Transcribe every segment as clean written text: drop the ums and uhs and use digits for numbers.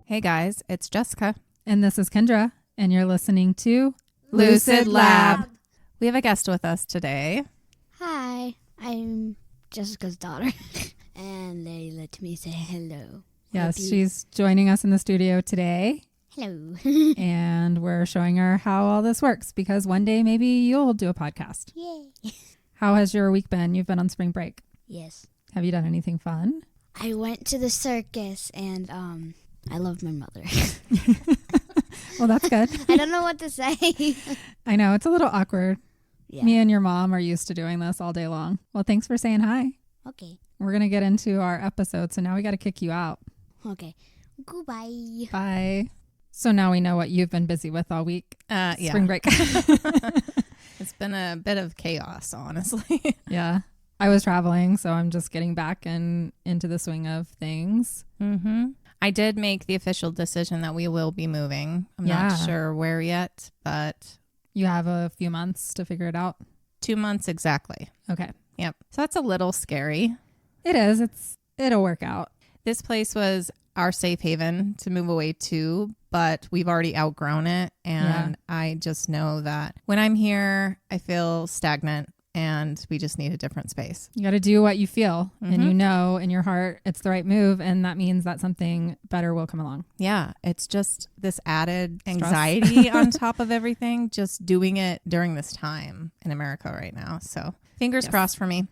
Hey guys, it's Jessica. And this is Kendra, and you're listening to Lucid Lab. We have a guest with us today. Hi, I'm Jessica's daughter, and they let me say hello. Yes, she's joining us in the studio today. Hello. And we're showing her how all this works, because one day maybe you'll do a podcast. Yay. How has your week been? You've been on spring break. Yes. Have you done anything fun? I went to the circus, and I love my mother. Well, that's good. I don't know what to say. I know, it's a little awkward. Yeah. Me and your mom are used to doing this all day long. Well, thanks for saying hi. Okay. We're going to get into our episode, so now we got to kick you out. Okay. Goodbye. Bye. So now we know what you've been busy with all week. Yeah. Spring break. It's been a bit of chaos, honestly. Yeah. I was traveling, so I'm just getting back into the swing of things. Mm-hmm. I did make the official decision that we will be moving. I'm not sure where yet, but... You have a few months to figure it out? 2 months exactly. Okay. Yep. So that's a little scary. It is. It'll work out. This place was our safe haven to move away to, but we've already outgrown it. And I just know that when I'm here, I feel stagnant. And we just need a different space. You got to do what you feel, and you know in your heart it's the right move, and that means that something better will come along. Yeah, it's just this added anxiety on top of everything, just doing it during this time in America right now. So fingers crossed for me.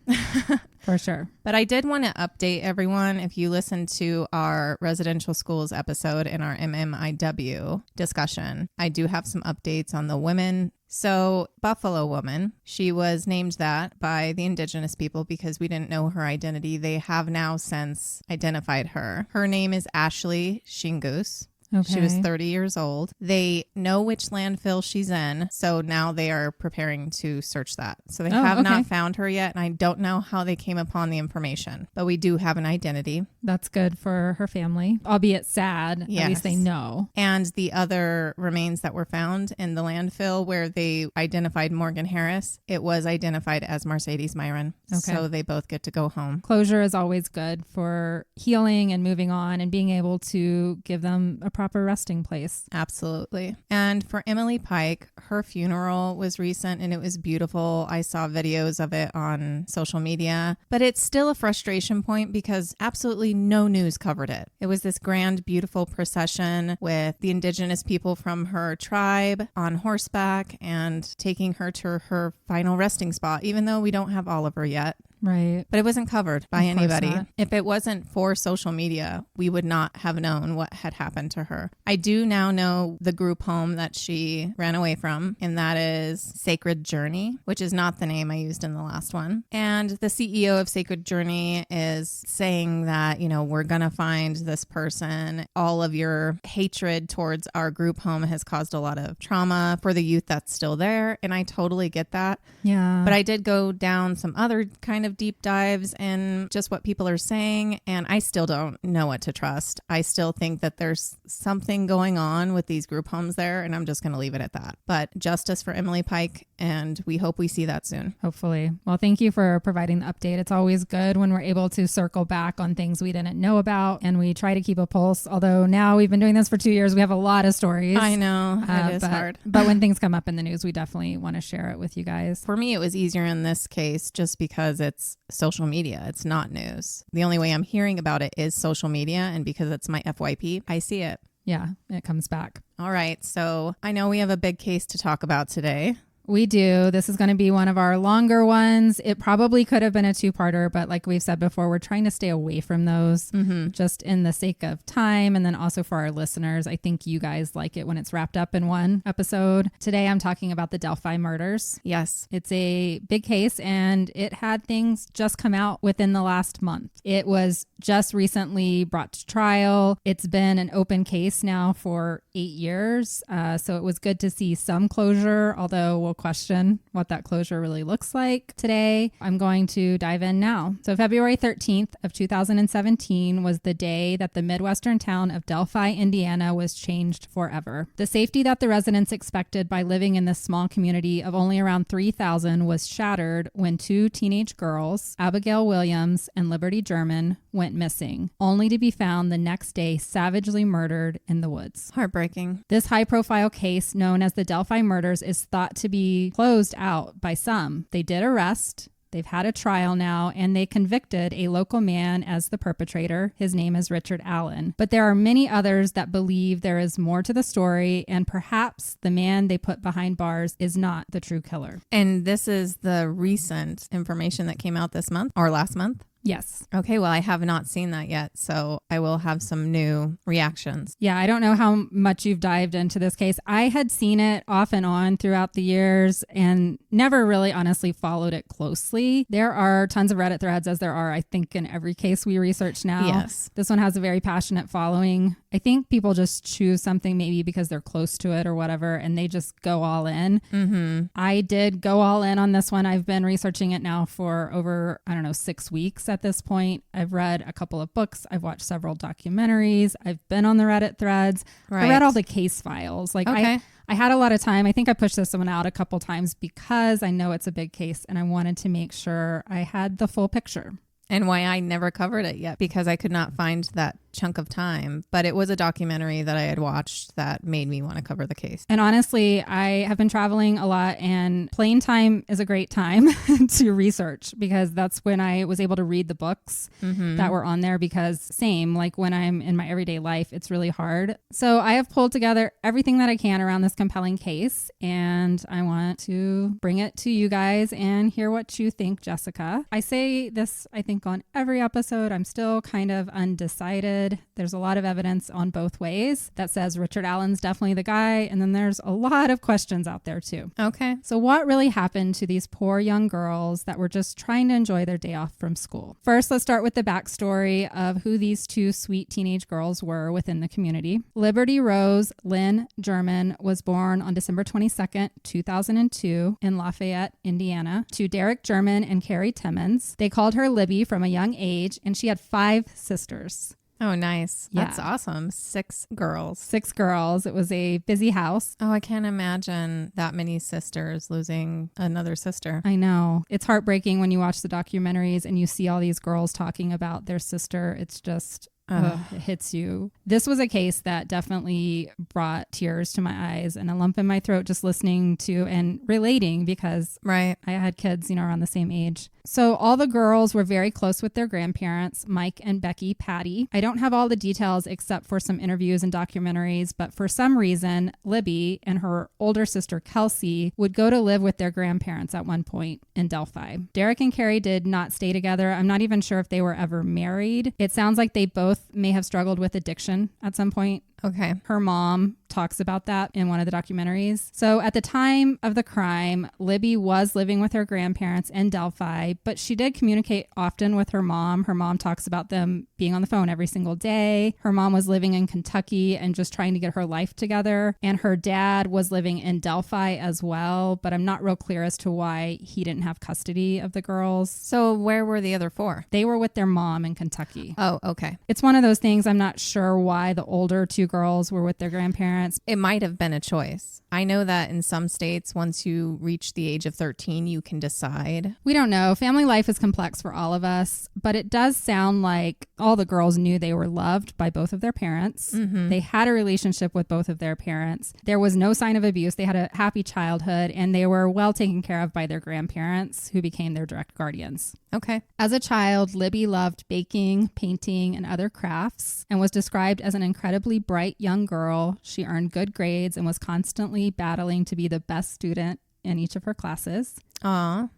For sure. But I did want to update everyone. If you listened to our residential schools episode in our MMIW discussion, I do have some updates on the women. So Buffalo Woman, she was named that by the indigenous people because we didn't know her identity. They have now since identified her. Her name is Ashley Shingus. Okay. She was 30 years old. They know which landfill she's in, so now they are preparing to search that. So they have not found her yet, and I don't know how they came upon the information, but we do have an identity. That's good for her family, albeit sad. Yes. At least they know. And the other remains that were found in the landfill where they identified Morgan Harris, it was identified as Mercedes Myron. Okay. So they both get to go home. Closure is always good for healing and moving on and being able to give them a proper resting place. Absolutely. And for Emily Pike, her funeral was recent and it was beautiful. I saw videos of it on social media, but it's still a frustration point because absolutely no news covered it. It was this grand, beautiful procession with the indigenous people from her tribe on horseback and taking her to her final resting spot, even though we don't have all of her yet. Right. But it wasn't covered by Of course anybody. not. If it wasn't for social media, we would not have known what had happened to her. I do now know the group home that she ran away from, and that is Sacred Journey, which is not the name I used in the last one. And the CEO of Sacred Journey is saying that, you know, we're going to find this person. All of your hatred towards our group home has caused a lot of trauma for the youth that's still there. And I totally get that. Yeah. But I did go down some other kind of deep dives in just what people are saying, and I still don't know what to trust. I still think that there's something going on with these group homes there, and I'm just going to leave it at that. But justice for Emily Pike, and we hope we see that soon. Hopefully. Well, thank you for providing the update. It's always good when we're able to circle back on things we didn't know about, and we try to keep a pulse. Although now we've been doing this for 2 years, we have a lot of stories. I know, it is hard. But when things come up in the news, we definitely want to share it with you guys. For me, it was easier in this case just because it's social media. It's not news. The only way I'm hearing about it is social media, and because it's my FYP, I see it. Yeah, it comes back. All right. So I know we have a big case to talk about today. We do. This is going to be one of our longer ones. It probably could have been a two-parter, but like we've said before, we're trying to stay away from those just in the sake of time. And then also for our listeners, I think you guys like it when it's wrapped up in one episode. Today, I'm talking about the Delphi murders. Yes. It's a big case, and it had things just come out within the last month. It was just recently brought to trial. It's been an open case now for 8 years. So it was good to see some closure, although we'll question what that closure really looks like today. I'm going to dive in now. So February 13th of 2017 was the day that the Midwestern town of Delphi, Indiana was changed forever. The safety that the residents expected by living in this small community of only around 3,000 was shattered when two teenage girls, Abigail Williams and Liberty German, went missing, only to be found the next day savagely murdered in the woods. Heartbreaking. This high-profile case, known as the Delphi murders, is thought to be closed out by some. They did arrest. They've had a trial now, and they convicted a local man as the perpetrator. His name is Richard Allen. But there are many others that believe there is more to the story, and perhaps the man they put behind bars is not the true killer. And this is the recent information that came out this month or last month? Yes. Okay, well, I have not seen that yet, so I will have some new reactions. Yeah, I don't know how much you've dived into this case. I had seen it off and on throughout the years and never really honestly followed it closely. There are tons of Reddit threads, as there are, I think, in every case we research now. Yes. This one has a very passionate following. I think people just choose something maybe because they're close to it or whatever, and they just go all in. Mm-hmm. I did go all in on this one. I've been researching it now for over, 6 weeks at this point. I've read a couple of books. I've watched several documentaries. I've been on the Reddit threads. Right. I read all the case files. Okay. I had a lot of time. I think I pushed this one out a couple times because I know it's a big case and I wanted to make sure I had the full picture. And why I never covered it yet, because I could not find that chunk of time. But it was a documentary that I had watched that made me want to cover the case. And honestly, I have been traveling a lot, and plane time is a great time to research, because that's when I was able to read the books that were on there, because same, like when I'm in my everyday life, it's really hard. So I have pulled together everything that I can around this compelling case, and I want to bring it to you guys and hear what you think, Jessica. I say this, I think, on every episode. I'm still kind of undecided. There's a lot of evidence on both ways that says Richard Allen's definitely the guy, and then there's a lot of questions out there too. Okay. So what really happened to these poor young girls that were just trying to enjoy their day off from school? First, let's start with the backstory of who these two sweet teenage girls were within the community. Liberty Rose Lynn German was born on December 22nd, 2002 in Lafayette, Indiana, to Derek German and Carrie Timmons. They called her Libby from a young age, and she had 5 sisters. Oh, nice. Yeah. That's awesome. 6 girls. 6 girls. It was a busy house. Oh, I can't imagine that many sisters losing another sister. I know. It's heartbreaking when you watch the documentaries and you see all these girls talking about their sister. It's just... it hits you. This was a case that definitely brought tears to my eyes and a lump in my throat just listening to and relating, because Right. I had kids, around the same age. So all the girls were very close with their grandparents, Mike and Becky Patty. I don't have all the details except for some interviews and documentaries, but for some reason, Libby and her older sister Kelsey would go to live with their grandparents at one point in Delphi. Derek and Carrie did not stay together. I'm not even sure if they were ever married. It sounds like they both may have struggled with addiction at some point. Okay. Her mom talks about that in one of the documentaries. So at the time of the crime, Libby was living with her grandparents in Delphi, but she did communicate often with her mom. Her mom talks about them being on the phone every single day. Her mom was living in Kentucky and just trying to get her life together. And her dad was living in Delphi as well, but I'm not real clear as to why he didn't have custody of the girls. So where were the other 4? They were with their mom in Kentucky. Oh, okay. It's one of those things, I'm not sure why the older 2 girls were with their grandparents. It might have been a choice. I know that in some states, once you reach the age of 13, you can decide. We don't know. Family life is complex for all of us, but it does sound like all the girls knew they were loved by both of their parents. Mm-hmm. They had a relationship with both of their parents. There was no sign of abuse. They had a happy childhood, and they were well taken care of by their grandparents, who became their direct guardians. Okay. As a child, Libby loved baking, painting, and other crafts, and was described as an incredibly bright young girl. She earned good grades and was constantly battling to be the best student in each of her classes. Aw.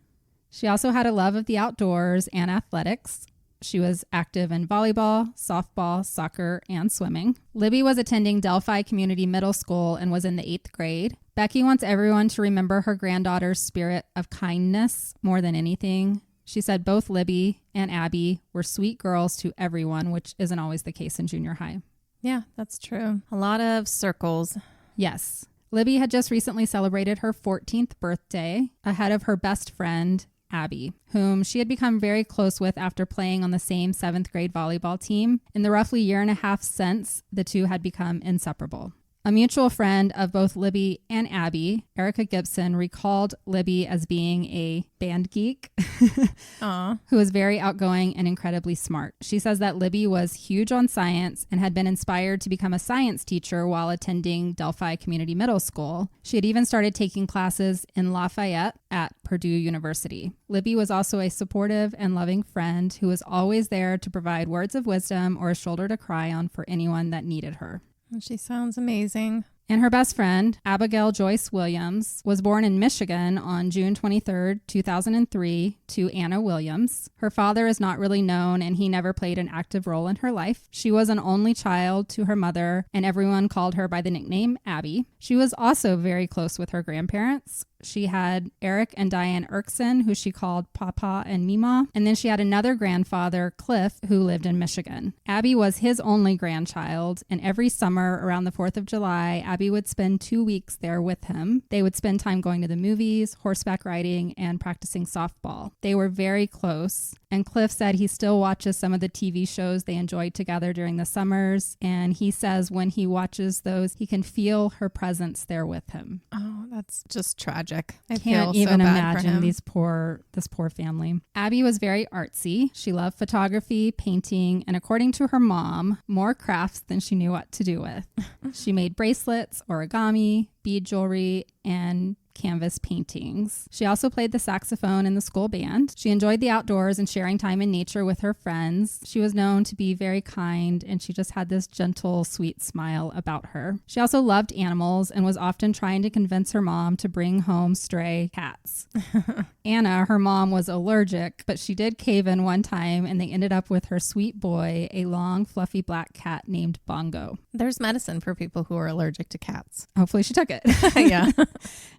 She also had a love of the outdoors and athletics. She was active in volleyball, softball, soccer, and swimming. Libby was attending Delphi Community Middle School and was in the 8th grade. Becky wants everyone to remember her granddaughter's spirit of kindness more than anything. She said both Libby and Abby were sweet girls to everyone, which isn't always the case in junior high. Yeah, that's true. A lot of circles. Yes. Libby had just recently celebrated her 14th birthday ahead of her best friend, Abby, whom she had become very close with after playing on the same 7th grade volleyball team. In the roughly year and a half since, the two had become inseparable. A mutual friend of both Libby and Abby, Erica Gibson, recalled Libby as being a band geek who was very outgoing and incredibly smart. She says that Libby was huge on science and had been inspired to become a science teacher while attending Delphi Community Middle School. She had even started taking classes in Lafayette at Purdue University. Libby was also a supportive and loving friend who was always there to provide words of wisdom or a shoulder to cry on for anyone that needed her. She sounds amazing. And her best friend, Abigail Joyce Williams, was born in Michigan on June 23, 2003, to Anna Williams. Her father is not really known, and he never played an active role in her life. She was an only child to her mother, and everyone called her by the nickname Abby. She was also very close with her grandparents. She had Eric and Diane Erkson, who she called Papa and Mima. And then she had another grandfather, Cliff, who lived in Michigan. Abby was his only grandchild, and every summer around the 4th of July, Abby would spend 2 weeks there with him. They would spend time going to the movies, horseback riding, and practicing softball. They were very close, and Cliff said he still watches some of the TV shows they enjoyed together during the summers, and he says when he watches those, he can feel her presence there with him. Oh, that's just tragic. I Can't feel even so bad for imagine him. this poor family. Abby was very artsy. She loved photography, painting, and according to her mom, more crafts than she knew what to do with. She made bracelets, origami, bead jewelry, and canvas paintings. She also played the saxophone in the school band. She enjoyed the outdoors and sharing time in nature with her friends. She was known to be very kind, and she just had this gentle, sweet smile about her. She also loved animals and was often trying to convince her mom to bring home stray cats. Anna, her mom, was allergic, but she did cave in one time, and they ended up with her sweet boy, a long, fluffy black cat named Bongo. There's medicine for people who are allergic to cats. Hopefully she took it. Yeah.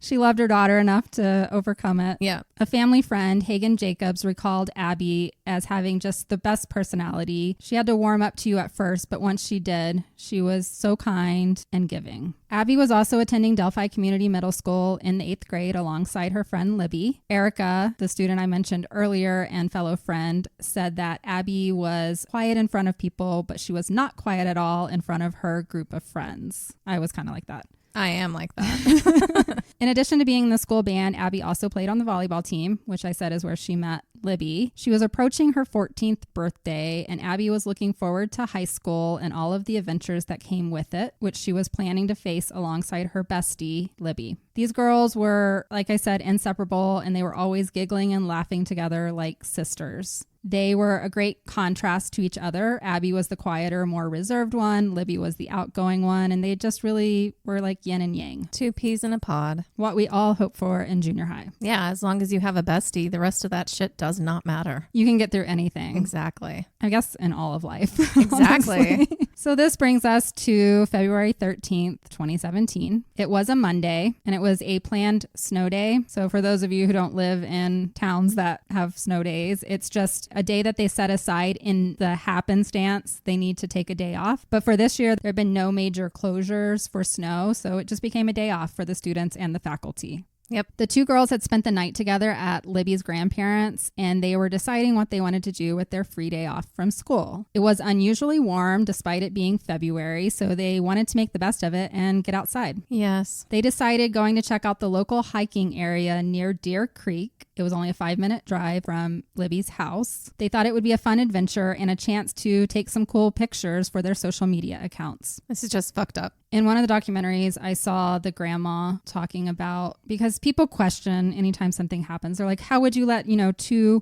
She loved her daughter enough to overcome it. Yeah. A family friend, Hagen Jacobs, recalled Abby as having just the best personality. She had to warm up to you at first, but once she did, she was so kind and giving. Abby was also attending Delphi Community Middle School in the 8th grade alongside her friend Libby. Erica, the student I mentioned earlier and fellow friend, said that Abby was quiet in front of people, but she was not quiet at all in front of her group of friends. I was kind of like that. I am like that. In addition to being in the school band, Abby also played on the volleyball team, which I said is where she met Libby. She was approaching her 14th birthday, and Abby was looking forward to high school and all of the adventures that came with it, which she was planning to face alongside her bestie, Libby. These girls were, like I said, inseparable, and they were always giggling and laughing together like sisters. They were a great contrast to each other. Abby was the quieter, more reserved one. Libby was the outgoing one. And they just really were like yin and yang. 2 peas in a pod. What we all hope for in junior high. Yeah, as long as you have a bestie, the rest of that shit does not matter. You can get through anything. Exactly. I guess in all of life. Exactly. So this brings us to February 13th, 2017. It was a Monday, and it was a planned snow day. So for those of you who don't live in towns that have snow days, it's just a day that they set aside in the happenstance. They need to take a day off. But for this year, there have been no major closures for snow. So it just became a day off for the students and the faculty. Yep. The two girls had spent the night together at Libby's grandparents', and they were deciding what they wanted to do with their free day off from school. It was unusually warm despite it being February, so they wanted to make the best of it and get outside. Yes. They decided going to check out the local hiking area near Deer Creek. It was only a 5-minute drive from Libby's house. They thought it would be a fun adventure and a chance to take some cool pictures for their social media accounts. This is just fucked up. In one of the documentaries, I saw the grandma talking about, because people question anytime something happens. They're like, how would you let, 2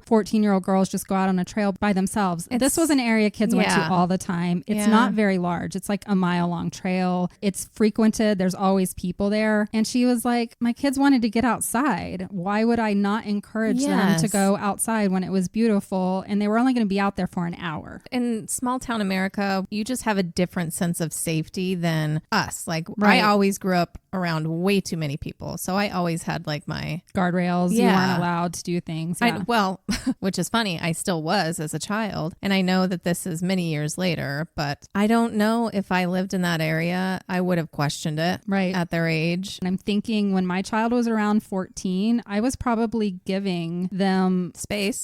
14-year-old girls just go out on a trail by themselves? This was an area kids went to all the time. It's not very large. It's like a mile-long trail. It's frequented. There's always people there. And she was like, my kids wanted to get outside. Why would I not encourage them to go outside when it was beautiful? And they were only going to be out there for an hour. In small town America, you just have a different sense of safety than us. Like, Right. I always grew up around way too many people. So I always had like my guardrails. You weren't allowed to do things. Yeah. Which is funny. I still was as a child. And I know that this is many years later, but I don't know if I lived in that area, I would have questioned it at their age. And I'm thinking when my child was around 14, I was probably giving them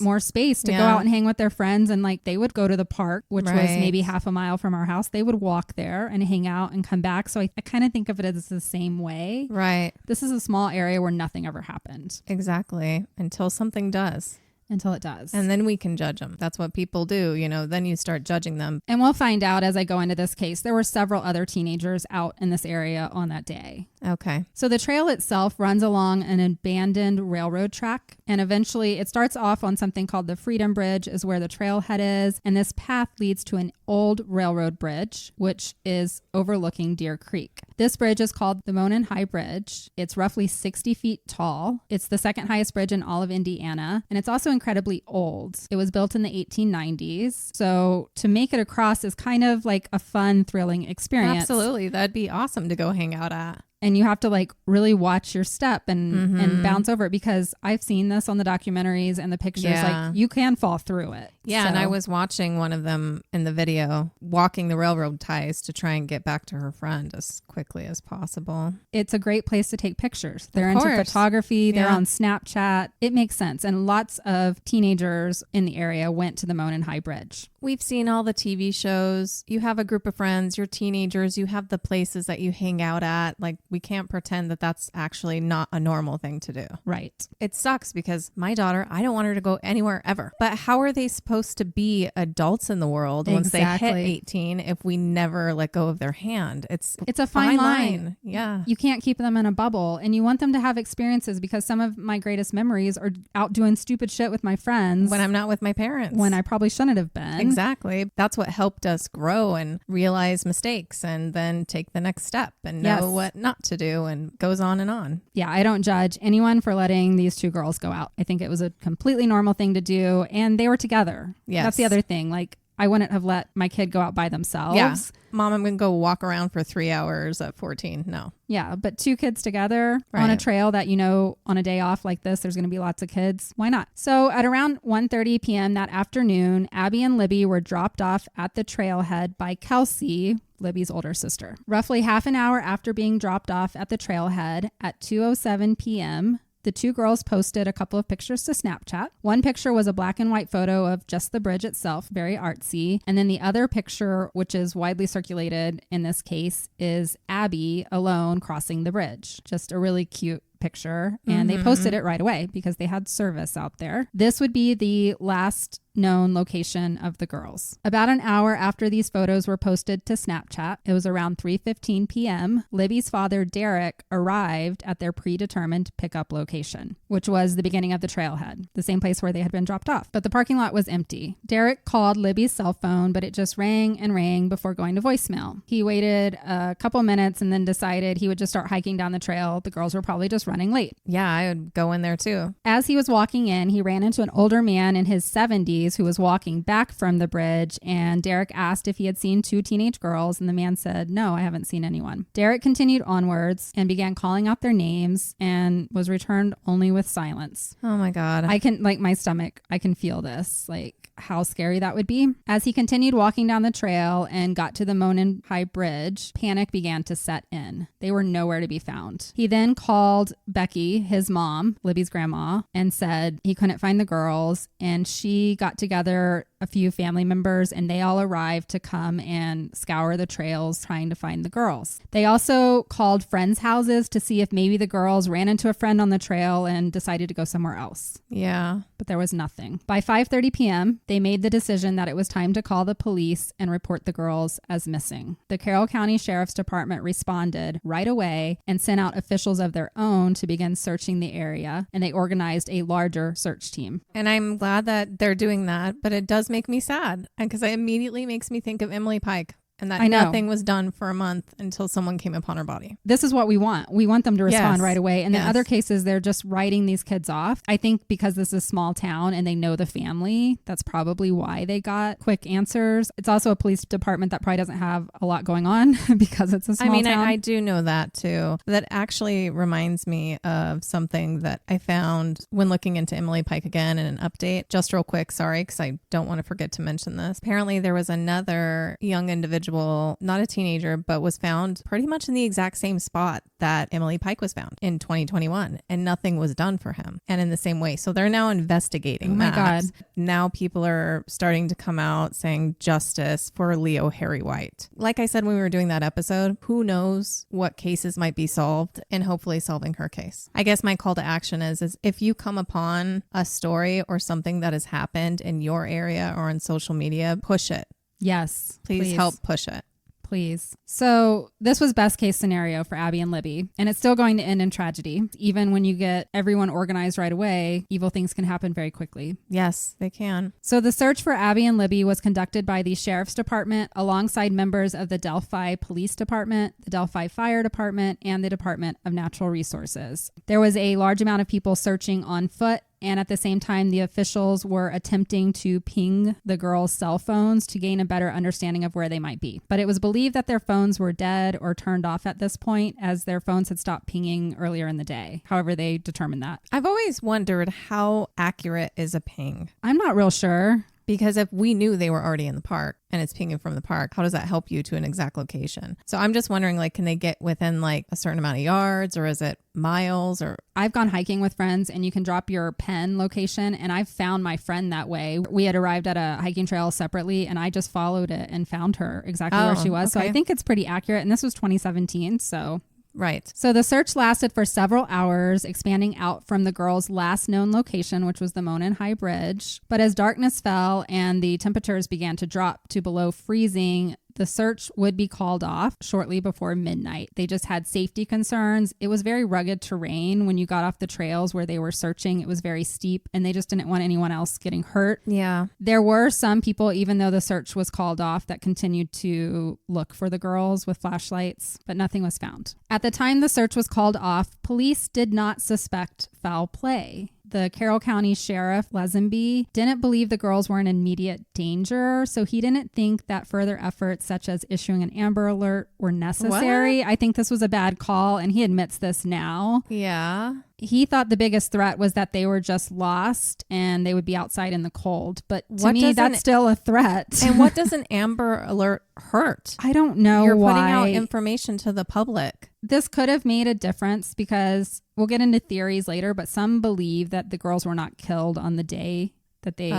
more space to go out and hang with their friends. And like they would go to the park, which was maybe half a mile from our house. They would walk there and hang out and come back back. So I kind of think of it as the same way. Right. This is a small area where nothing ever happened. Exactly. Until something does. Until it does. And then we can judge them. That's what people do. Then you start judging them. And we'll find out as I go into this case. There were several other teenagers out in this area on that day. Okay. So the trail itself runs along an abandoned railroad track. And eventually it starts off on something called the Freedom Bridge is where the trailhead is. And this path leads to an old railroad bridge, which is overlooking Deer Creek. This bridge is called the Monon High Bridge. It's roughly 60 feet tall. It's the second highest bridge in all of Indiana. And it's also incredibly old. It was built in the 1890s. So to make it across is kind of like a fun, thrilling experience. Absolutely. That'd be awesome to go hang out at. And you have to like really watch your step and bounce over it, because I've seen this on the documentaries and the pictures. Yeah. Like you can fall through it. Yeah. So- And I was watching one of them in the video walking the railroad ties to try and get back to her friend as quickly as possible. It's a great place to take pictures. They're Of into course. photography. They're Yeah. on Snapchat. It makes sense. And lots of teenagers in the area went to the Monon High Bridge. We've seen all the TV shows. You have a group of friends, you're teenagers, you have the places that you hang out at. Like, we can't pretend that that's actually not a normal thing to do. Right. It sucks because my daughter, I don't want her to go anywhere ever. But how are they supposed to be adults in the world once they hit Exactly. 18 if we never let go of their hand? It's It's a fine line. Yeah. You can't keep them in a bubble, and you want them to have experiences, because some of my greatest memories are out doing stupid shit with my friends When I'm not with my parents. when I probably shouldn't have been. Exactly. That's what helped us grow and realize mistakes and then take the next step and know Yes. what not to do, and goes on and on. Yeah, I don't judge anyone for letting these two girls go out. I think it was a completely normal thing to do, and they were together. Yes. That's the other thing. Like, I wouldn't have let my kid go out by themselves. Yeah. Mom, I'm going to go walk around for 3 hours at 14. No. Yeah, but two kids together on a Right. trail that, on a day off like this, there's going to be lots of kids. Why not? So at around 1:30 p.m. that afternoon, Abby and Libby were dropped off at the trailhead by Kelsey, Libby's older sister. Roughly half an hour after being dropped off at the trailhead at 2:07 p.m., the two girls posted a couple of pictures to Snapchat. One picture was a black and white photo of just the bridge itself, very artsy. And then the other picture, which is widely circulated in this case, is Abby alone crossing the bridge. Just a really cute picture. And they posted it right away because they had service out there. This would be the last known location of the girls. About an hour after these photos were posted to Snapchat, it was around 3:15 p.m., Libby's father, Derek, arrived at their predetermined pickup location, which was the beginning of the trailhead, the same place where they had been dropped off. But the parking lot was empty. Derek called Libby's cell phone, but it just rang and rang before going to voicemail. He waited a couple minutes and then decided he would just start hiking down the trail. The girls were probably just running late. Yeah, I would go in there too. As he was walking in, he ran into an older man in his 70s who was walking back from the bridge, and Derek asked if he had seen two teenage girls, and the man said, "No, I haven't seen anyone." Derek continued onwards and began calling out their names and was returned only with silence. Oh my God. I can, like, my stomach, I can feel this, like how scary that would be. As he continued walking down the trail and got to the Monon High Bridge, panic began to set in. They were nowhere to be found. He then called Becky, his mom, Libby's grandma, and said he couldn't find the girls, and she got together a few family members and they all arrived to come and scour the trails trying to find the girls. They also called friends' houses to see if maybe the girls ran into a friend on the trail and decided to go somewhere else. Yeah. But there was nothing. By 5:30 p.m., they made the decision that it was time to call the police and report the girls as missing. The Carroll County Sheriff's Department responded right away and sent out officials of their own to begin searching the area, and they organized a larger search team. And I'm glad that they're doing that, but it does make me sad because it immediately makes me think of Emily Pike. And that I know. nothing was done for a month until someone came upon her body. This is what we want. We want them to respond Yes. right away. And in Yes. other cases, they're just writing these kids off. I think because this is a small town and they know the family, that's probably why they got quick answers. It's also a police department that probably doesn't have a lot going on because it's a small town. I do know that too. That actually reminds me of something that I found when looking into Emily Pike again in an update. Just real quick, sorry, because I don't want to forget to mention this. Apparently there was another young individual individual, not a teenager, but was found pretty much in the exact same spot that Emily Pike was found in 2021, and nothing was done for him. And in the same way. So they're now investigating my that. God. Now people are starting to come out saying justice for Leo Harry White. Like I said when we were doing that episode, who knows what cases might be solved, and hopefully solving her case. I guess my call to action is if you come upon a story or something that has happened in your area or on social media, push it. Yes. Please help push it. Please. So this was best case scenario for Abby and Libby, and it's still going to end in tragedy. Even when you get everyone organized right away, evil things can happen very quickly. Yes, they can. So the search for Abby and Libby was conducted by the Sheriff's Department alongside members of the Delphi Police Department, the Delphi Fire Department, and the Department of Natural Resources. There was a large amount of people searching on foot, and at the same time, the officials were attempting to ping the girls' cell phones to gain a better understanding of where they might be. But it was believed that their phones were dead or turned off at this point, as their phones had stopped pinging earlier in the day. However, they determined that. I've always wondered how accurate is a ping? I'm not real sure. Because if we knew they were already in the park and it's pinging from the park, how does that help you to an exact location? So I'm just wondering, like, can they get within like a certain amount of yards, or is it miles? Or I've gone hiking with friends and you can drop your pen location, and I've found my friend that way. We had arrived at a hiking trail separately and I just followed it and found her exactly where she was. Okay. So I think it's pretty accurate. And this was 2017. So right. So the search lasted for several hours, expanding out from the girls' last known location, which was the Monon High Bridge. But as darkness fell and the temperatures began to drop to below freezing, the search would be called off shortly before midnight. They just had safety concerns. It was very rugged terrain. When you got off the trails where they were searching, it was very steep, and they just didn't want anyone else getting hurt. Yeah. There were some people, even though the search was called off, that continued to look for the girls with flashlights, but nothing was found. At the time the search was called off, police did not suspect foul play. The Carroll County Sheriff, Lesenby, didn't believe the girls were in immediate danger, so he didn't think that further efforts such as issuing an Amber Alert were necessary. I think this was a bad call, and he admits this now. Yeah. He thought the biggest threat was that they were just lost and they would be outside in the cold. But to me, that's still a threat. And what does an Amber Alert hurt? I don't know. You're why. putting out information to the public. This could have made a difference because we'll get into theories later, but some believe that the girls were not killed on the day that they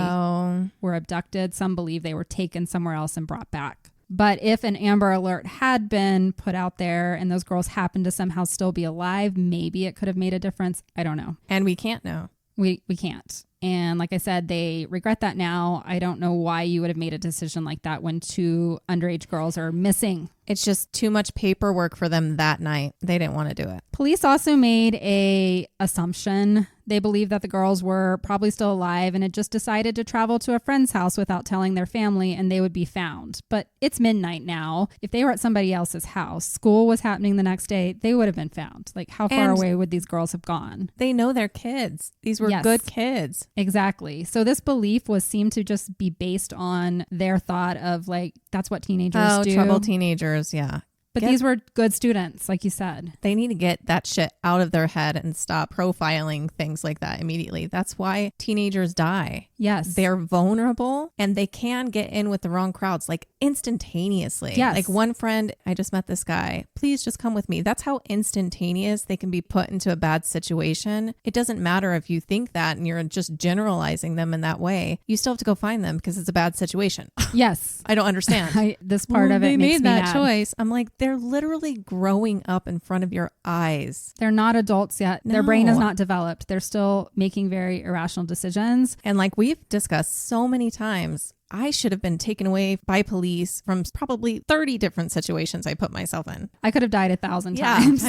were abducted. Some believe they were taken somewhere else and brought back. But if an Amber Alert had been put out there and those girls happened to somehow still be alive, maybe it could have made a difference. I don't know. And we can't know. We can't. And like I said, they regret that now. I don't know why you would have made a decision like that when two underage girls are missing. It's just too much paperwork for them that night. They didn't want to do it. Police also made a assumption. They believed that the girls were probably still alive and had just decided to travel to a friend's house without telling their family, and they would be found. But it's midnight now. If they were at somebody else's house, school was happening the next day, they would have been found. Like, how far away would these girls have gone? They know they're kids. These were good kids. Exactly. So this belief seemed to just be based on their thought of, like, that's what teenagers do. Troubled teenagers, yeah. But these were good students, like you said. They need to get that shit out of their head and stop profiling things like that immediately. That's why teenagers die. Yes. They're vulnerable and they can get in with the wrong crowds, like instantaneously. Yes. Like one friend, I just met this guy. Please just come with me. That's how instantaneous they can be put into a bad situation. It doesn't matter if you think that and you're just generalizing them in that way. You still have to go find them because it's a bad situation. Yes. I don't understand. This part of it makes me mad. They made that choice. I'm like, they're literally growing up in front of your eyes. They're not adults yet. No. Their brain is not developed. They're still making very irrational decisions. And like we've discussed so many times, I should have been taken away by police from probably 30 different situations I put myself in. I could have died 1,000 times.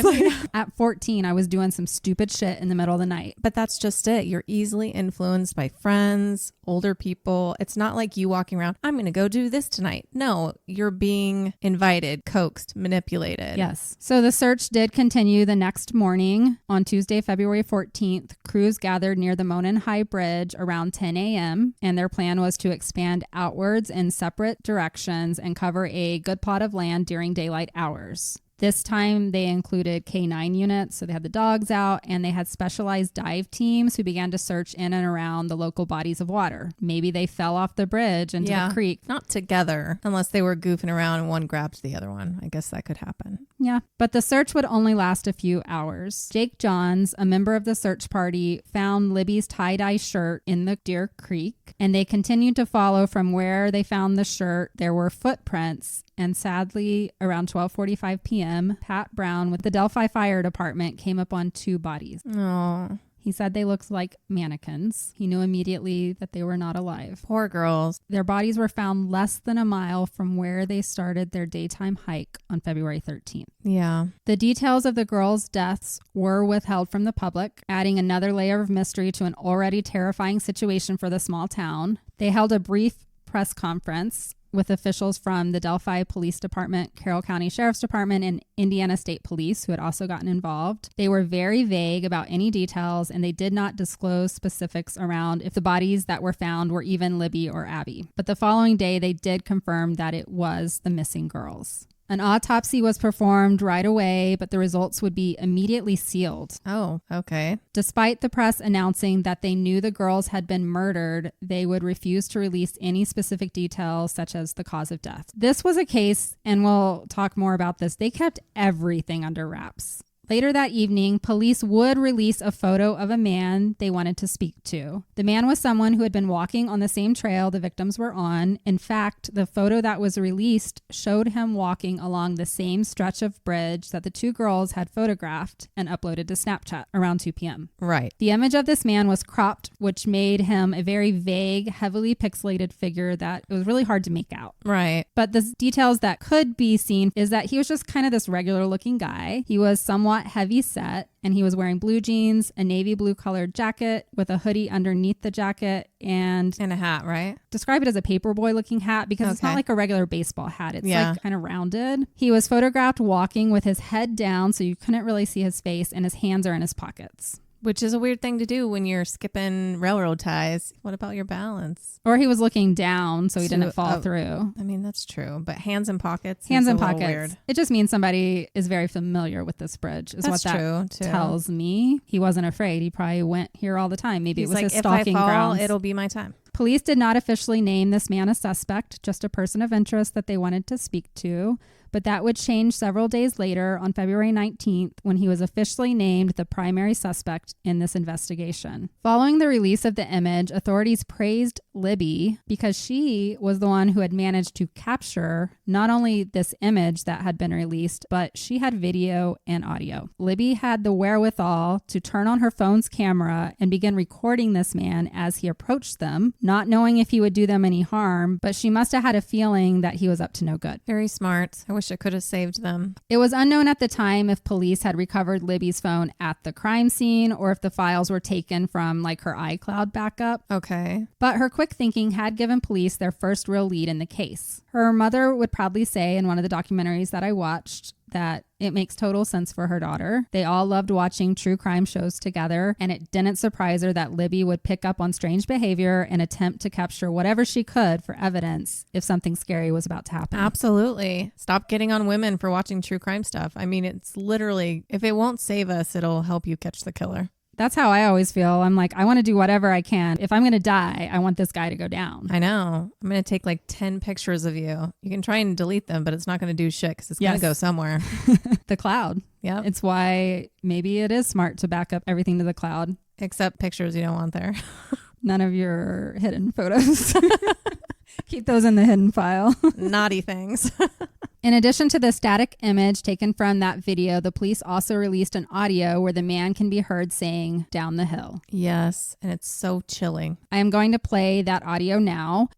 At 14, I was doing some stupid shit in the middle of the night. But that's just it. You're easily influenced by friends, older people. It's not like you walking around, I'm going to go do this tonight. No, you're being invited, coaxed, manipulated. Yes. So the search did continue the next morning. On Tuesday, February 14th, crews gathered near the Monon High Bridge around 10 a.m. and their plan was to expand outwards in separate directions and cover a good plot of land during daylight hours. This time they included K9 units, so they had the dogs out, and they had specialized dive teams who began to search in and around the local bodies of water. Maybe they fell off the bridge into the creek. Not together, unless they were goofing around and one grabbed the other one. I guess that could happen. Yeah, but the search would only last a few hours. Jake Johns, a member of the search party, found Libby's tie-dye shirt in the Deer Creek, and they continued to follow from where they found the shirt. There were footprints, and sadly, around 12:45 p.m., Pat Brown with the Delphi Fire Department came upon 2 bodies. Oh. He said they looked like mannequins. He knew immediately that they were not alive. Poor girls. Their bodies were found less than a mile from where they started their daytime hike on February 13th. Yeah. The details of the girls' deaths were withheld from the public, adding another layer of mystery to an already terrifying situation for the small town. They held a brief press conference with officials from the Delphi Police Department, Carroll County Sheriff's Department, and Indiana State Police, who had also gotten involved. They were very vague about any details, and they did not disclose specifics around if the bodies that were found were even Libby or Abby. But the following day, they did confirm that it was the missing girls. An autopsy was performed right away, but the results would be immediately sealed. Oh, okay. Despite the press announcing that they knew the girls had been murdered, they would refuse to release any specific details, such as the cause of death. This was a case, and we'll talk more about this, they kept everything under wraps. Later that evening, police would release a photo of a man they wanted to speak to. The man was someone who had been walking on the same trail the victims were on. In fact, the photo that was released showed him walking along the same stretch of bridge that the 2 girls had photographed and uploaded to Snapchat around 2 p.m. Right. The image of this man was cropped, which made him a very vague, heavily pixelated figure that it was really hard to make out. Right. But the details that could be seen is that he was just kind of this regular looking guy. He was somewhat heavy set, and he was wearing blue jeans, a navy blue colored jacket with a hoodie underneath the jacket, and a hat, right? Describe it as a paperboy looking hat because it's not like a regular baseball hat. It's like kind of rounded. He was photographed walking with his head down, so you couldn't really see his face, and his hands are in his pockets. Which is a weird thing to do when you're skipping railroad ties. What about your balance? Or he was looking down so he didn't fall through. I mean, that's true. But hands in pockets. Hands in pockets. Weird. It just means somebody is very familiar with this bridge is that's what that true, too. tells me. He wasn't afraid. He probably went here all the time. Maybe He's it was his if stalking I fall, grounds. It'll be my time. Police did not officially name this man a suspect, just a person of interest that they wanted to speak to. But that would change several days later on February 19th when he was officially named the primary suspect in this investigation. Following the release of the image, authorities praised Libby because she was the one who had managed to capture not only this image that had been released, but she had video and audio. Libby had the wherewithal to turn on her phone's camera and begin recording this man as he approached them, not knowing if he would do them any harm, but she must have had a feeling that he was up to no good. Very smart. I wish I could have saved them. It was unknown at the time if police had recovered Libby's phone at the crime scene or if the files were taken from like her iCloud backup. Okay. But her quick thinking had given police their first real lead in the case. Her mother would proudly say in one of the documentaries that I watched that it makes total sense for her daughter. They all loved watching true crime shows together, and it didn't surprise her that Libby would pick up on strange behavior and attempt to capture whatever she could for evidence if something scary was about to happen. Absolutely. Stop getting on women for watching true crime stuff. I mean, it's literally, if it won't save us, it'll help you catch the killer. That's how I always feel. I'm like, I want to do whatever I can. If I'm going to die, I want this guy to go down. I know. I'm going to take like 10 pictures of you. You can try and delete them, but it's not going to do shit because it's going to go somewhere. The cloud. Yeah. It's why maybe it is smart to back up everything to the cloud. Except pictures you don't want there. None of your hidden photos. Keep those in the hidden file. Naughty things. In addition to the static image taken from that video, the police also released an audio where the man can be heard saying, "Down the hill." Yes, and it's so chilling. I am going to play that audio now.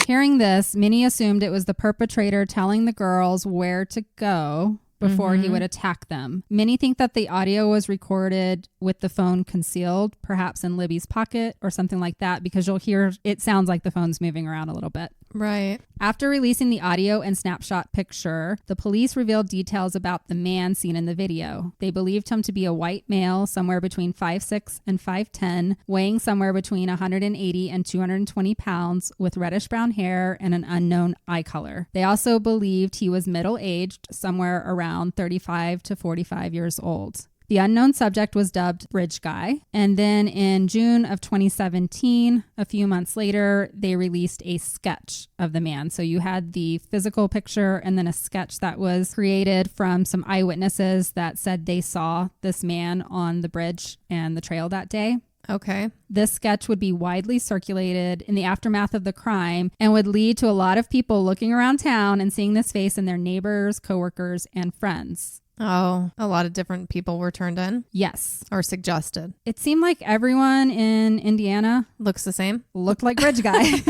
Hearing this, many assumed it was the perpetrator telling the girls where to go before he would attack them. Many think that the audio was recorded with the phone concealed, perhaps in Libby's pocket or something like that, because you'll hear it sounds like the phone's moving around a little bit. Right. After releasing the audio and snapshot picture, the police revealed details about the man seen in the video. They believed him to be a white male, somewhere between 5'6" and 5'10", weighing somewhere between 180 and 220 pounds, with reddish brown hair and an unknown eye color. They also believed he was middle-aged, somewhere around 35 to 45 years old. The unknown subject was dubbed Bridge Guy. And then in June of 2017, a few months later, they released a sketch of the man. So you had the physical picture and then a sketch that was created from some eyewitnesses that said they saw this man on the bridge and the trail that day. Okay. This sketch would be widely circulated in the aftermath of the crime and would lead to a lot of people looking around town and seeing this face in their neighbors, coworkers, and friends. Oh, a lot of different people were turned in? Yes. Or suggested. It seemed like everyone in Indiana Looks the same? looked like Bridge Guy.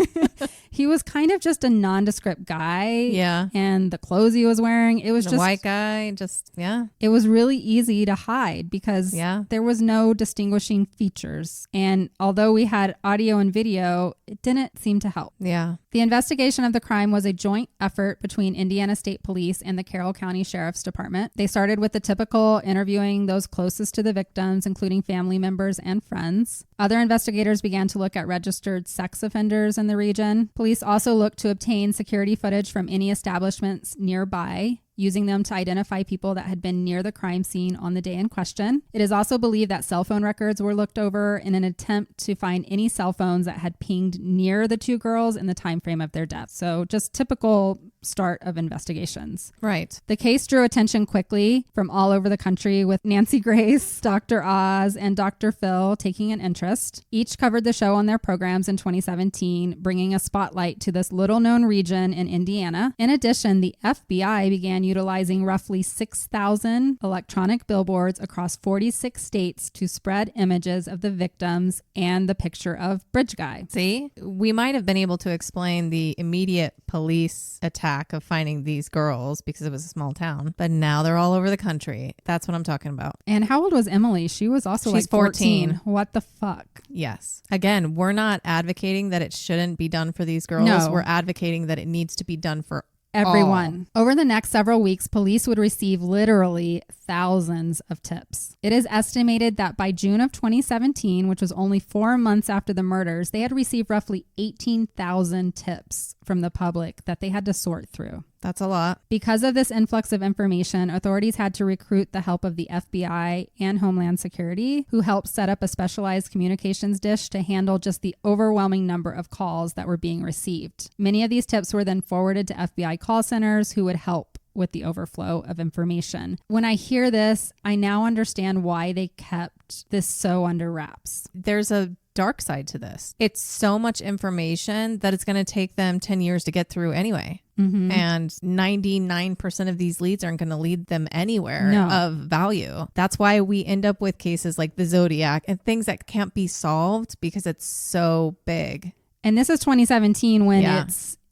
He was kind of just a nondescript guy. Yeah. And the clothes he was wearing, it was The just white guy, just, yeah. It was really easy to hide because there was no distinguishing features. And although we had audio and video, it didn't seem to help. Yeah. The investigation of the crime was a joint effort between Indiana State Police and the Carroll County Sheriff's Department. They started with the typical interviewing those closest to the victims, including family members and friends. Other investigators began to look at registered sex offenders in the region. Police also looked to obtain security footage from any establishments nearby, using them to identify people that had been near the crime scene on the day in question. It is also believed that cell phone records were looked over in an attempt to find any cell phones that had pinged near the two girls in the time frame of their death. So just typical start of investigations. Right. The case drew attention quickly from all over the country, with Nancy Grace, Dr. Oz, and Dr. Phil taking an interest. Each covered the show on their programs in 2017, bringing a spotlight to this little-known region in Indiana. In addition, the FBI began utilizing roughly 6,000 electronic billboards across 46 states to spread images of the victims and the picture of Bridge Guy. See, we might have been able to explain the immediate police attack of finding these girls because it was a small town, but now they're all over the country. That's what I'm talking about. And how old was Emily? She was also She's like 14. What the fuck? Yes. Again, we're not advocating that it shouldn't be done for these girls. No. We're advocating that it needs to be done for everyone. Over the next several weeks, police would receive literally thousands of tips. It is estimated that by June of 2017, which was only 4 months after the murders, they had received roughly 18,000 tips from the public that they had to sort through. That's a lot. Because of this influx of information, authorities had to recruit the help of the FBI and Homeland Security, who helped set up a specialized communications dish to handle just the overwhelming number of calls that were being received. Many of these tips were then forwarded to FBI call centers who would help with the overflow of information. When I hear this, I now understand why they kept this so under wraps. There's a dark side to this. It's so much information that it's going to take them 10 years to get through anyway. Mm-hmm. And 99% of these leads aren't going to lead them anywhere of value. That's why we end up with cases like the Zodiac and things that can't be solved because it's so big. And this is 2017 when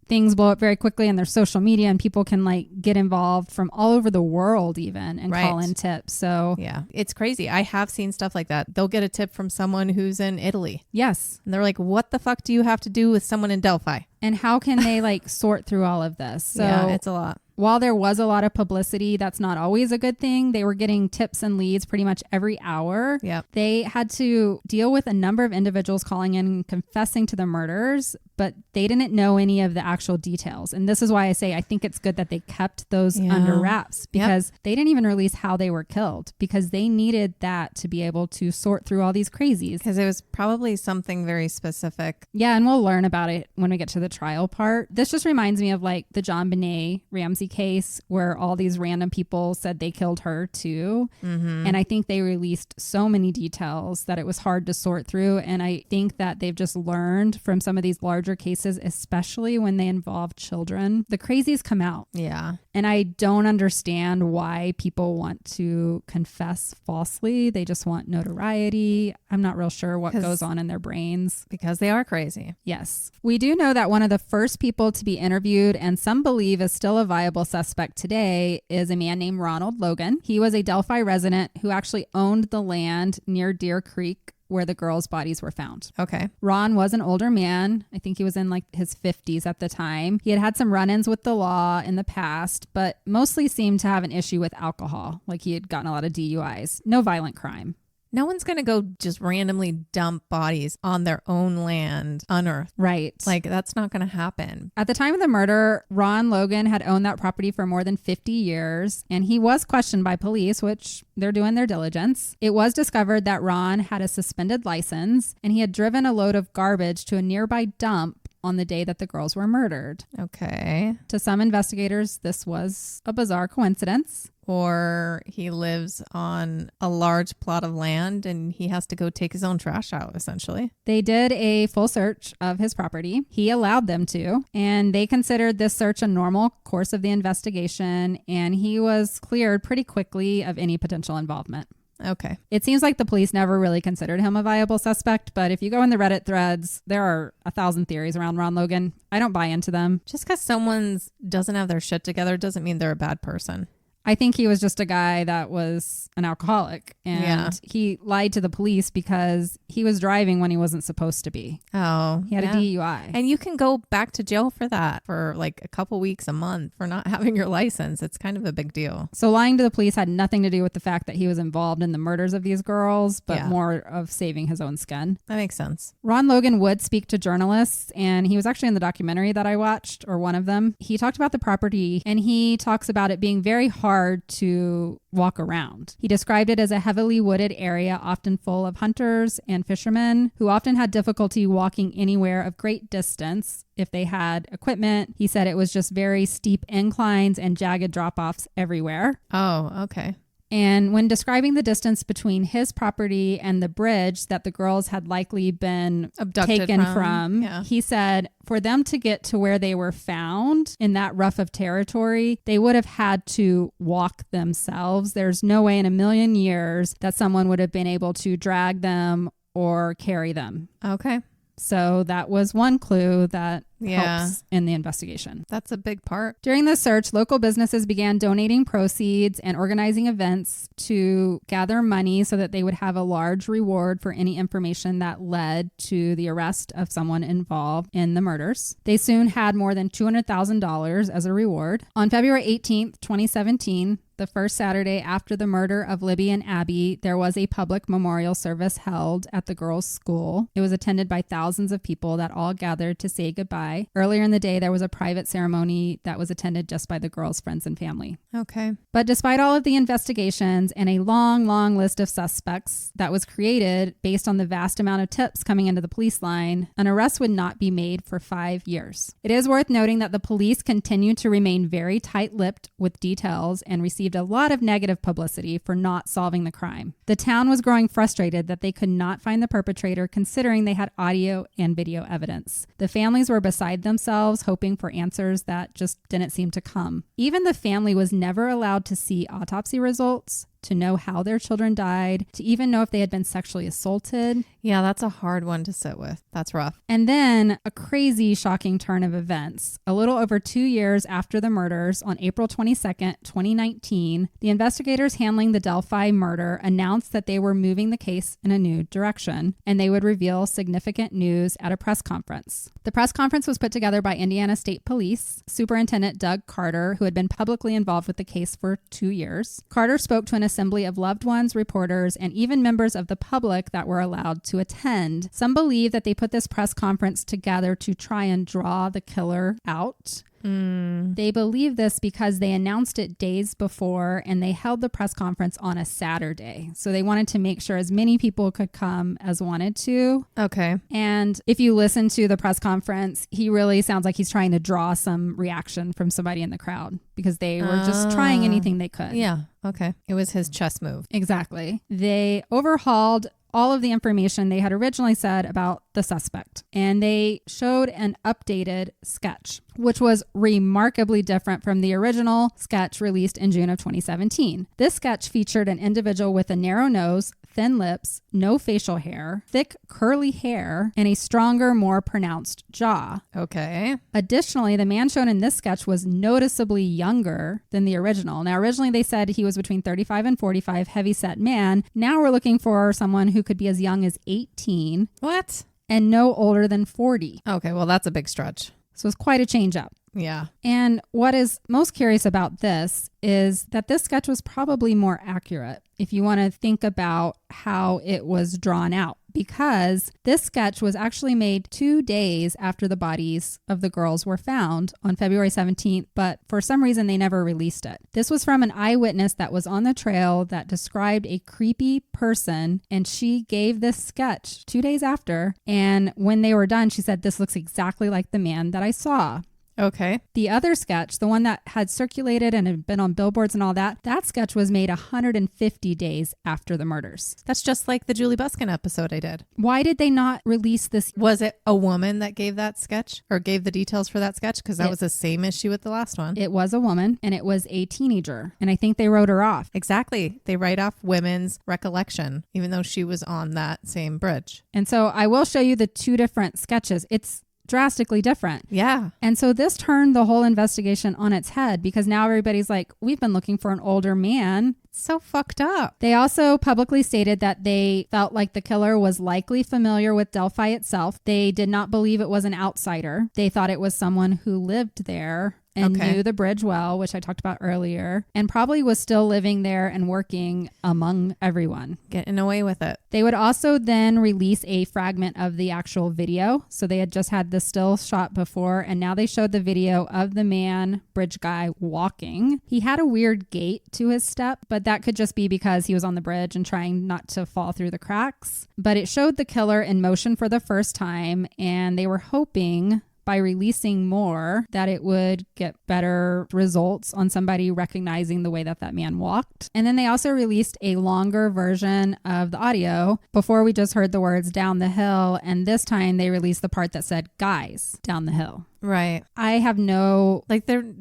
things blow up very quickly and there's social media and people can like get involved from all over the world even and call in tips. So yeah, it's crazy. I have seen stuff like that. They'll get a tip from someone who's in Italy. Yes. And they're like, what the fuck do you have to do with someone in Delphi? And how can they like sort through all of this? So yeah, it's a lot. While there was a lot of publicity, that's not always a good thing. They were getting tips and leads pretty much every hour. Yep. They had to deal with a number of individuals calling in and confessing to the murders, but they didn't know any of the actual details. And this is why I say I think it's good that they kept those under wraps, because they didn't even release how they were killed, because they needed that to be able to sort through all these crazies. Because it was probably something very specific. Yeah, and we'll learn about it when we get to the trial part. This just reminds me of like the John Benet Ramsey case where all these random people said they killed her too. Mm-hmm. And I think they released so many details that it was hard to sort through. And I think that they've just learned from some of these larger cases, especially when they involve children. The crazies come out. Yeah. And I don't understand why people want to confess falsely. They just want notoriety. I'm not real sure what goes on in their brains. Because they are crazy. Yes. We do know that one of the first people to be interviewed, and some believe is still a viable suspect today, is a man named Ronald Logan. He was a Delphi resident who actually owned the land near Deer Creek where the girls' bodies were found. Okay. Ron was an older man. I think he was in like his 50s at the time. He had had some run-ins with the law in the past, but mostly seemed to have an issue with alcohol. Like he had gotten a lot of DUIs. No violent crime. No one's going to go just randomly dump bodies on their own land unearthed. Right. Like, that's not going to happen. At the time of the murder, Ron Logan had owned that property for more than 50 years, and he was questioned by police, which they're doing their diligence. It was discovered that Ron had a suspended license, and he had driven a load of garbage to a nearby dump on the day that the girls were murdered. Okay. To some investigators, this was a bizarre coincidence. Or he lives on a large plot of land and he has to go take his own trash out, essentially. They did a full search of his property. He allowed them to, and they considered this search a normal course of the investigation, and he was cleared pretty quickly of any potential involvement. Okay. It seems like the police never really considered him a viable suspect, but if you go in the Reddit threads, there are 1,000 theories around Ron Logan. I don't buy into them. Just because someone doesn't have their shit together doesn't mean they're a bad person. I think he was just a guy that was an alcoholic, and he lied to the police because he was driving when he wasn't supposed to be. Oh, He had a DUI. And you can go back to jail for that for like a couple weeks, a month for not having your license. It's kind of a big deal. So lying to the police had nothing to do with the fact that he was involved in the murders of these girls, but more of saving his own skin. That makes sense. Ron Logan would speak to journalists, and he was actually in the documentary that I watched, or one of them. He talked about the property, and he talks about it being very hard to walk around. He described it as a heavily wooded area, often full of hunters and fishermen who often had difficulty walking anywhere of great distance if they had equipment. He said it was just very steep inclines and jagged drop-offs everywhere. Oh, okay. And when describing the distance between his property and the bridge that the girls had likely been abducted taken from, he said for them to get to where they were found in that rough of territory, they would have had to walk themselves. There's no way in a million years that someone would have been able to drag them or carry them. Okay. So that was one clue that helps in the investigation. That's a big part. During the search, local businesses began donating proceeds and organizing events to gather money so that they would have a large reward for any information that led to the arrest of someone involved in the murders. They soon had more than $200,000 as a reward. On February 18th, 2017, the first Saturday after the murder of Libby and Abby, there was a public memorial service held at the girls' school. It was attended by thousands of people that all gathered to say goodbye. Earlier in the day, there was a private ceremony that was attended just by the girls' friends and family. Okay. But despite all of the investigations and a long, long list of suspects that was created based on the vast amount of tips coming into the police line, an arrest would not be made for 5 years. It is worth noting that the police continued to remain very tight-lipped with details and received a lot of negative publicity for not solving the crime. The town was growing frustrated that they could not find the perpetrator, considering they had audio and video evidence. The families were beside themselves, hoping for answers that just didn't seem to come. Even the family was never allowed to see autopsy results, to know how their children died, to even know if they had been sexually assaulted. Yeah, that's a hard one to sit with. That's rough. And then a crazy, shocking turn of events. A little over 2 years after the murders, on April 22nd, 2019, the investigators handling the Delphi murder announced that they were moving the case in a new direction, and they would reveal significant news at a press conference. The press conference was put together by Indiana State Police Superintendent Doug Carter, who had been publicly involved with the case for 2 years. Carter spoke to an assembly of loved ones, reporters, and even members of the public that were allowed to attend. Some believe that they put this press conference together to try and draw the killer out. They believe this because they announced it days before, and they held the press conference on a Saturday. So they wanted to make sure as many people could come as wanted to. Okay. And if you listen to the press conference, he really sounds like he's trying to draw some reaction from somebody in the crowd because they were just trying anything they could. Yeah. Okay. It was his chess move. Exactly. They overhauled all of the information they had originally said about the suspect, and they showed an updated sketch, which was remarkably different from the original sketch released in June of 2017. This sketch featured an individual with a narrow nose, thin lips, no facial hair, thick curly hair, and a stronger, more pronounced jaw. Okay. Additionally, the man shown in this sketch was noticeably younger than the original. Now, originally they said he was between 35 and 45, heavy-set man. Now we're looking for someone who could be as young as 18. What? And no older than 40. Okay, well, that's a big stretch. So it's quite a change up. Yeah. And what is most curious about this is that this sketch was probably more accurate if you want to think about how it was drawn out, because this sketch was actually made 2 days after the bodies of the girls were found on February 17th, but for some reason they never released it. This was from an eyewitness that was on the trail that described a creepy person, and she gave this sketch 2 days after, and when they were done, she said, "This looks exactly like the man that I saw." Okay. The other sketch, the one that had circulated and had been on billboards and all that, that sketch was made 150 days after the murders. That's just like the Julie Buskin episode I did. Why did they not release this? Was it a woman that gave that sketch or gave the details for that sketch? Because that was the same issue with the last one. It was a woman, and it was a teenager. And I think they wrote her off. Exactly. They write off women's recollection, even though she was on that same bridge. And so I will show you the 2 different sketches. It's drastically different. Yeah. And so this turned the whole investigation on its head, because now everybody's like, we've been looking for an older man. So fucked up. They also publicly stated that they felt like the killer was likely familiar with Delphi itself. They did not believe it was an outsider. They thought it was someone who lived there and knew the bridge well, which I talked about earlier, and probably was still living there and working among everyone. Getting away with it. They would also then release a fragment of the actual video. So they had just had the still shot before, and now they showed the video of the man, bridge guy, walking. He had a weird gait to his step, but that could just be because he was on the bridge and trying not to fall through the cracks. But it showed the killer in motion for the first time, and they were hoping by releasing more that it would get better results on somebody recognizing the way that that man walked. And then they also released a longer version of the audio before we just heard the words "down the hill," and this time they released the part that said "guys down the hill." Right. I have no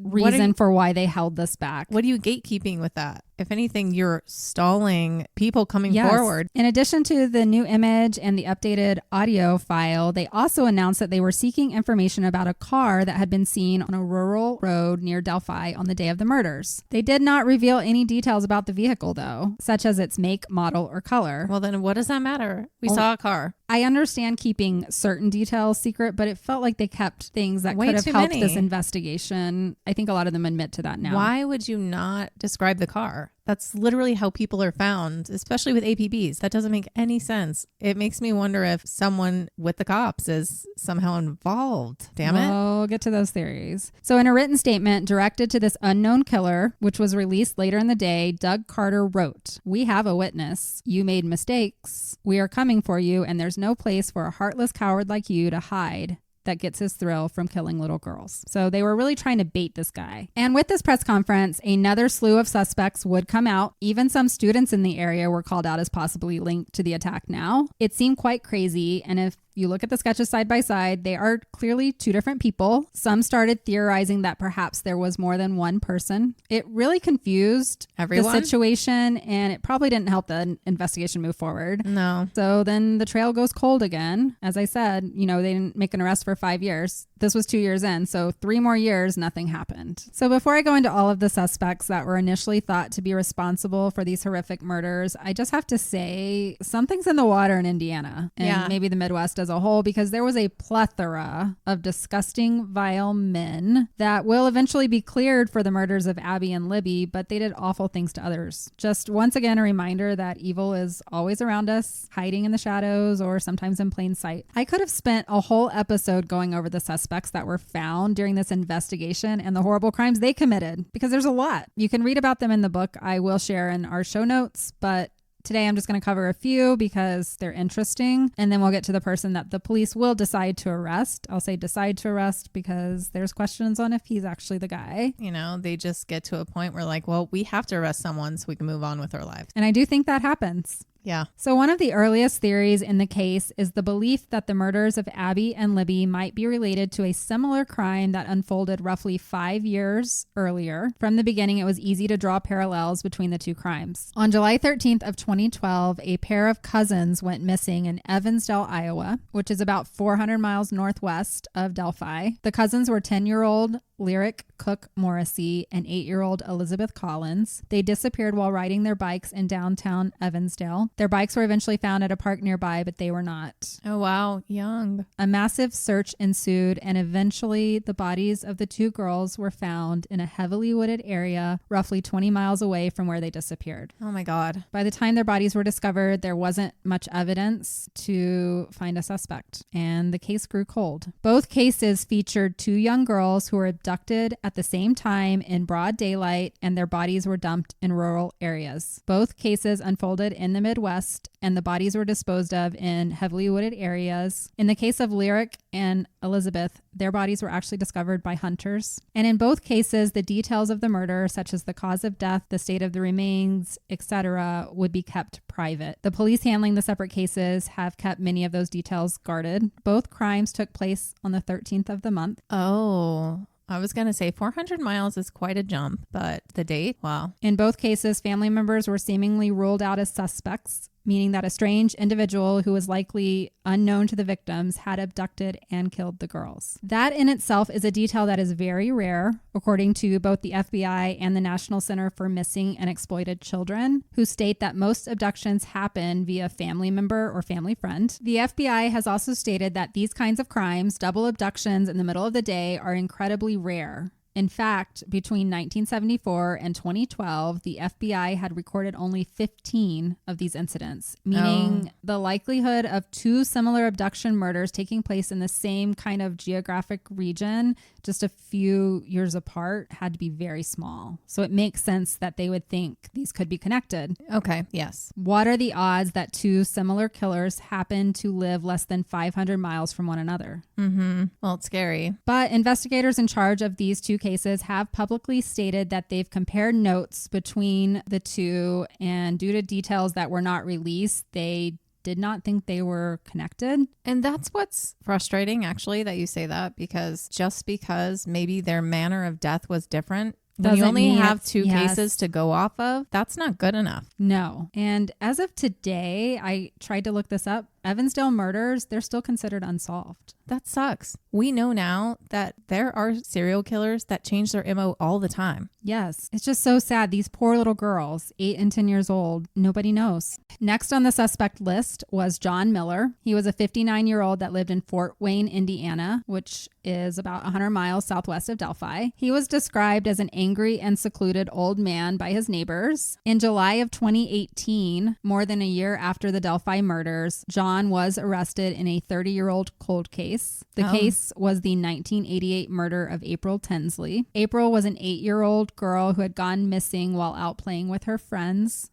reason for why they held this back. What are you gatekeeping with that? If anything, you're stalling people coming forward. In addition to the new image and the updated audio file, they also announced that they were seeking information about a car that had been seen on a rural road near Delphi on the day of the murders. They did not reveal any details about the vehicle, though, such as its make, model, or color. Well, then what does that matter? We saw a car. I understand keeping certain details secret, but it felt like they kept things that could have helped this investigation. I think a lot of them admit to that now. Why would you not describe the car? That's literally how people are found, especially with APBs. That doesn't make any sense. It makes me wonder if someone with the cops is somehow involved. Damn it. We'll get to those theories. So in a written statement directed to this unknown killer, which was released later in the day, Doug Carter wrote, "We have a witness. You made mistakes. We are coming for you, and there's no place for a heartless coward like you to hide that gets his thrill from killing little girls." So they were really trying to bait this guy. And with this press conference, another slew of suspects would come out. Even some students in the area were called out as possibly linked to the attack now. It seemed quite crazy, and if you look at the sketches side by side, they are clearly 2 different people. Some started theorizing that perhaps there was more than one person. It really confused everyone. The situation, and it probably didn't help the investigation move forward. No. So then the trail goes cold again. As I said, they didn't make an arrest for 5 years. This was 2 years in, so 3 more years, nothing happened. So before I go into all of the suspects that were initially thought to be responsible for these horrific murders, I just have to say something's in the water in Indiana and maybe the Midwest as a whole, because there was a plethora of disgusting, vile men that will eventually be cleared for the murders of Abby and Libby, but they did awful things to others. Just once again, a reminder that evil is always around us, hiding in the shadows or sometimes in plain sight. I could have spent a whole episode going over the suspects that were found during this investigation and the horrible crimes they committed, because there's a lot. You can read about them in the book I will share in our show notes, but today I'm just going to cover a few because they're interesting, and then we'll get to the person that the police will decide to arrest. I'll say decide to arrest because there's questions on if he's actually the guy. They just get to a point where we have to arrest someone so we can move on with our lives. And I do think that happens. Yeah. So one of the earliest theories in the case is the belief that the murders of Abby and Libby might be related to a similar crime that unfolded roughly 5 years earlier. From the beginning, it was easy to draw parallels between the two crimes. On July 13th of 2012, a pair of cousins went missing in Evansdale, Iowa, which is about 400 miles northwest of Delphi. The cousins were 10-year-old Lyric Cook Morrissey and 8-year-old Elizabeth Collins. They disappeared while riding their bikes in downtown Evansdale. Their bikes were eventually found at a park nearby, but they were not. Oh, wow. Young. A massive search ensued, and eventually the bodies of the two girls were found in a heavily wooded area roughly 20 miles away from where they disappeared. Oh, my God. By the time their bodies were discovered, there wasn't much evidence to find a suspect, and the case grew cold. Both cases featured two young girls who were abducted at the same time in broad daylight, and their bodies were dumped in rural areas. Both cases unfolded in the Midwest, and the bodies were disposed of in heavily wooded areas. In the case of Lyric and Elizabeth, their bodies were actually discovered by hunters. And in both cases, the details of the murder, such as the cause of death, the state of the remains, etc., would be kept private. The police handling the separate cases have kept many of those details guarded. Both crimes took place on the 13th of the month. Oh, I was going to say 400 miles is quite a jump, but the date? Wow. In both cases, family members were seemingly ruled out as suspects, meaning that a strange individual who was likely unknown to the victims had abducted and killed the girls. That in itself is a detail that is very rare, according to both the FBI and the National Center for Missing and Exploited Children, who state that most abductions happen via family member or family friend. The FBI has also stated that these kinds of crimes, double abductions in the middle of the day, are incredibly rare. In fact, between 1974 and 2012, the FBI had recorded only 15 of these incidents, meaning the likelihood of two similar abduction murders taking place in the same kind of geographic region, just a few years apart, had to be very small. So it makes sense that they would think these could be connected. Okay, yes. What are the odds that two similar killers happen to live less than 500 miles from one another? Well, it's scary. But investigators in charge of these two cases have publicly stated that they've compared notes between the two, and due to details that were not released, they did not think they were connected. And that's what's frustrating, actually, that you say that, because just because maybe their manner of death was different, when you Doesn't only mean have it's- two yes. cases to go off of, that's not good enough. No. And as of today, I tried to look this up. Evansdale murders, they're still considered unsolved. That sucks. We know now that there are serial killers that change their MO all the time. Yes. It's just so sad. These poor little girls, 8 and 10 years old, nobody knows. Next on the suspect list was John Miller. He was a 59-year-old that lived in Fort Wayne, Indiana, which is about 100 miles southwest of Delphi. He was described as an angry and secluded old man by his neighbors. In July of 2018, more than a year after the Delphi murders, John was arrested in a 30-year-old cold case. The case was the 1988 murder of April Tinsley. April was an 8-year-old girl who had gone missing while out playing with her friends.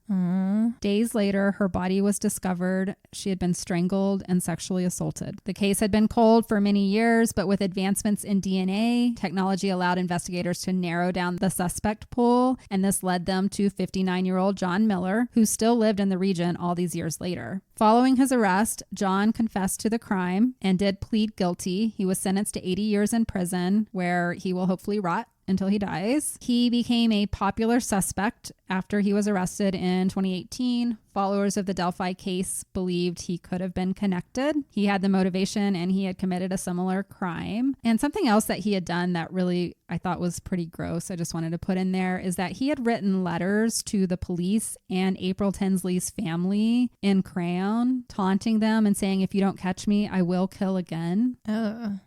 Days later, her body was discovered. She had been strangled and sexually assaulted. The case had been cold for many years, but with advancements in DNA, technology allowed investigators to narrow down the suspect pool, and this led them to 59-year-old John Miller, who still lived in the region all these years later. Following his arrest, John confessed to the crime and did plead guilty. He was sentenced to 80 years in prison, where he will hopefully rot until he dies. He became a popular suspect after he was arrested in 2018. Followers of the Delphi case believed he could have been connected. He had the motivation and he had committed a similar crime. And something else that he had done that really I thought was pretty gross, I just wanted to put in there, is that he had written letters to the police and April Tinsley's family in crayon, taunting them and saying, if you don't catch me, I will kill again.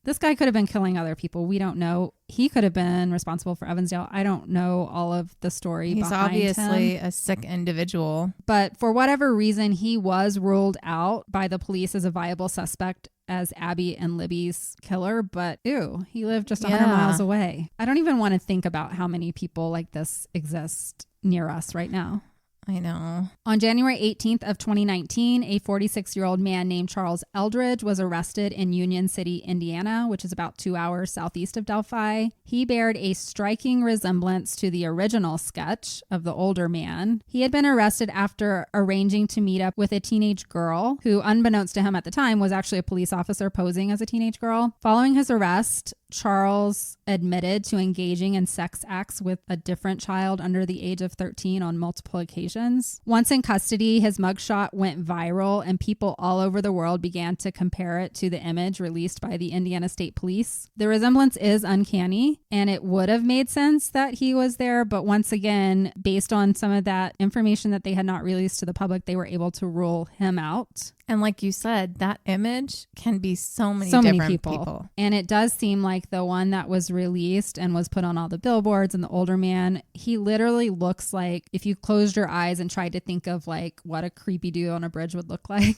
This guy could have been killing other people. We don't know. He could have been responsible for Evansdale. I don't know all of the story He's behind obviously him. a sick individual. But for whatever reason, he was ruled out by the police as a viable suspect as Abby and Libby's killer. But ew, he lived just 100 miles away. I don't even want to think about how many people like this exist near us right now. I know. On January 18th of 2019, a 46-year-old man named Charles Eldridge was arrested in Union City, Indiana, which is about 2 hours southeast of Delphi. He bared a striking resemblance to the original sketch of the older man. He had been arrested after arranging to meet up with a teenage girl who, unbeknownst to him at the time, was actually a police officer posing as a teenage girl. Following his arrest, Charles admitted to engaging in sex acts with a different child under the age of 13 on multiple occasions. Once in custody, his mugshot went viral and people all over the world began to compare it to the image released by the Indiana State Police. The resemblance is uncanny, and it would have made sense that he was there, but once again, based on some of that information that they had not released to the public, they were able to rule him out. And like you said, that image can be so many different people. And it does seem like the one that was released and was put on all the billboards and the older man, he literally looks like if you closed your eyes and tried to think of like what a creepy dude on a bridge would look like.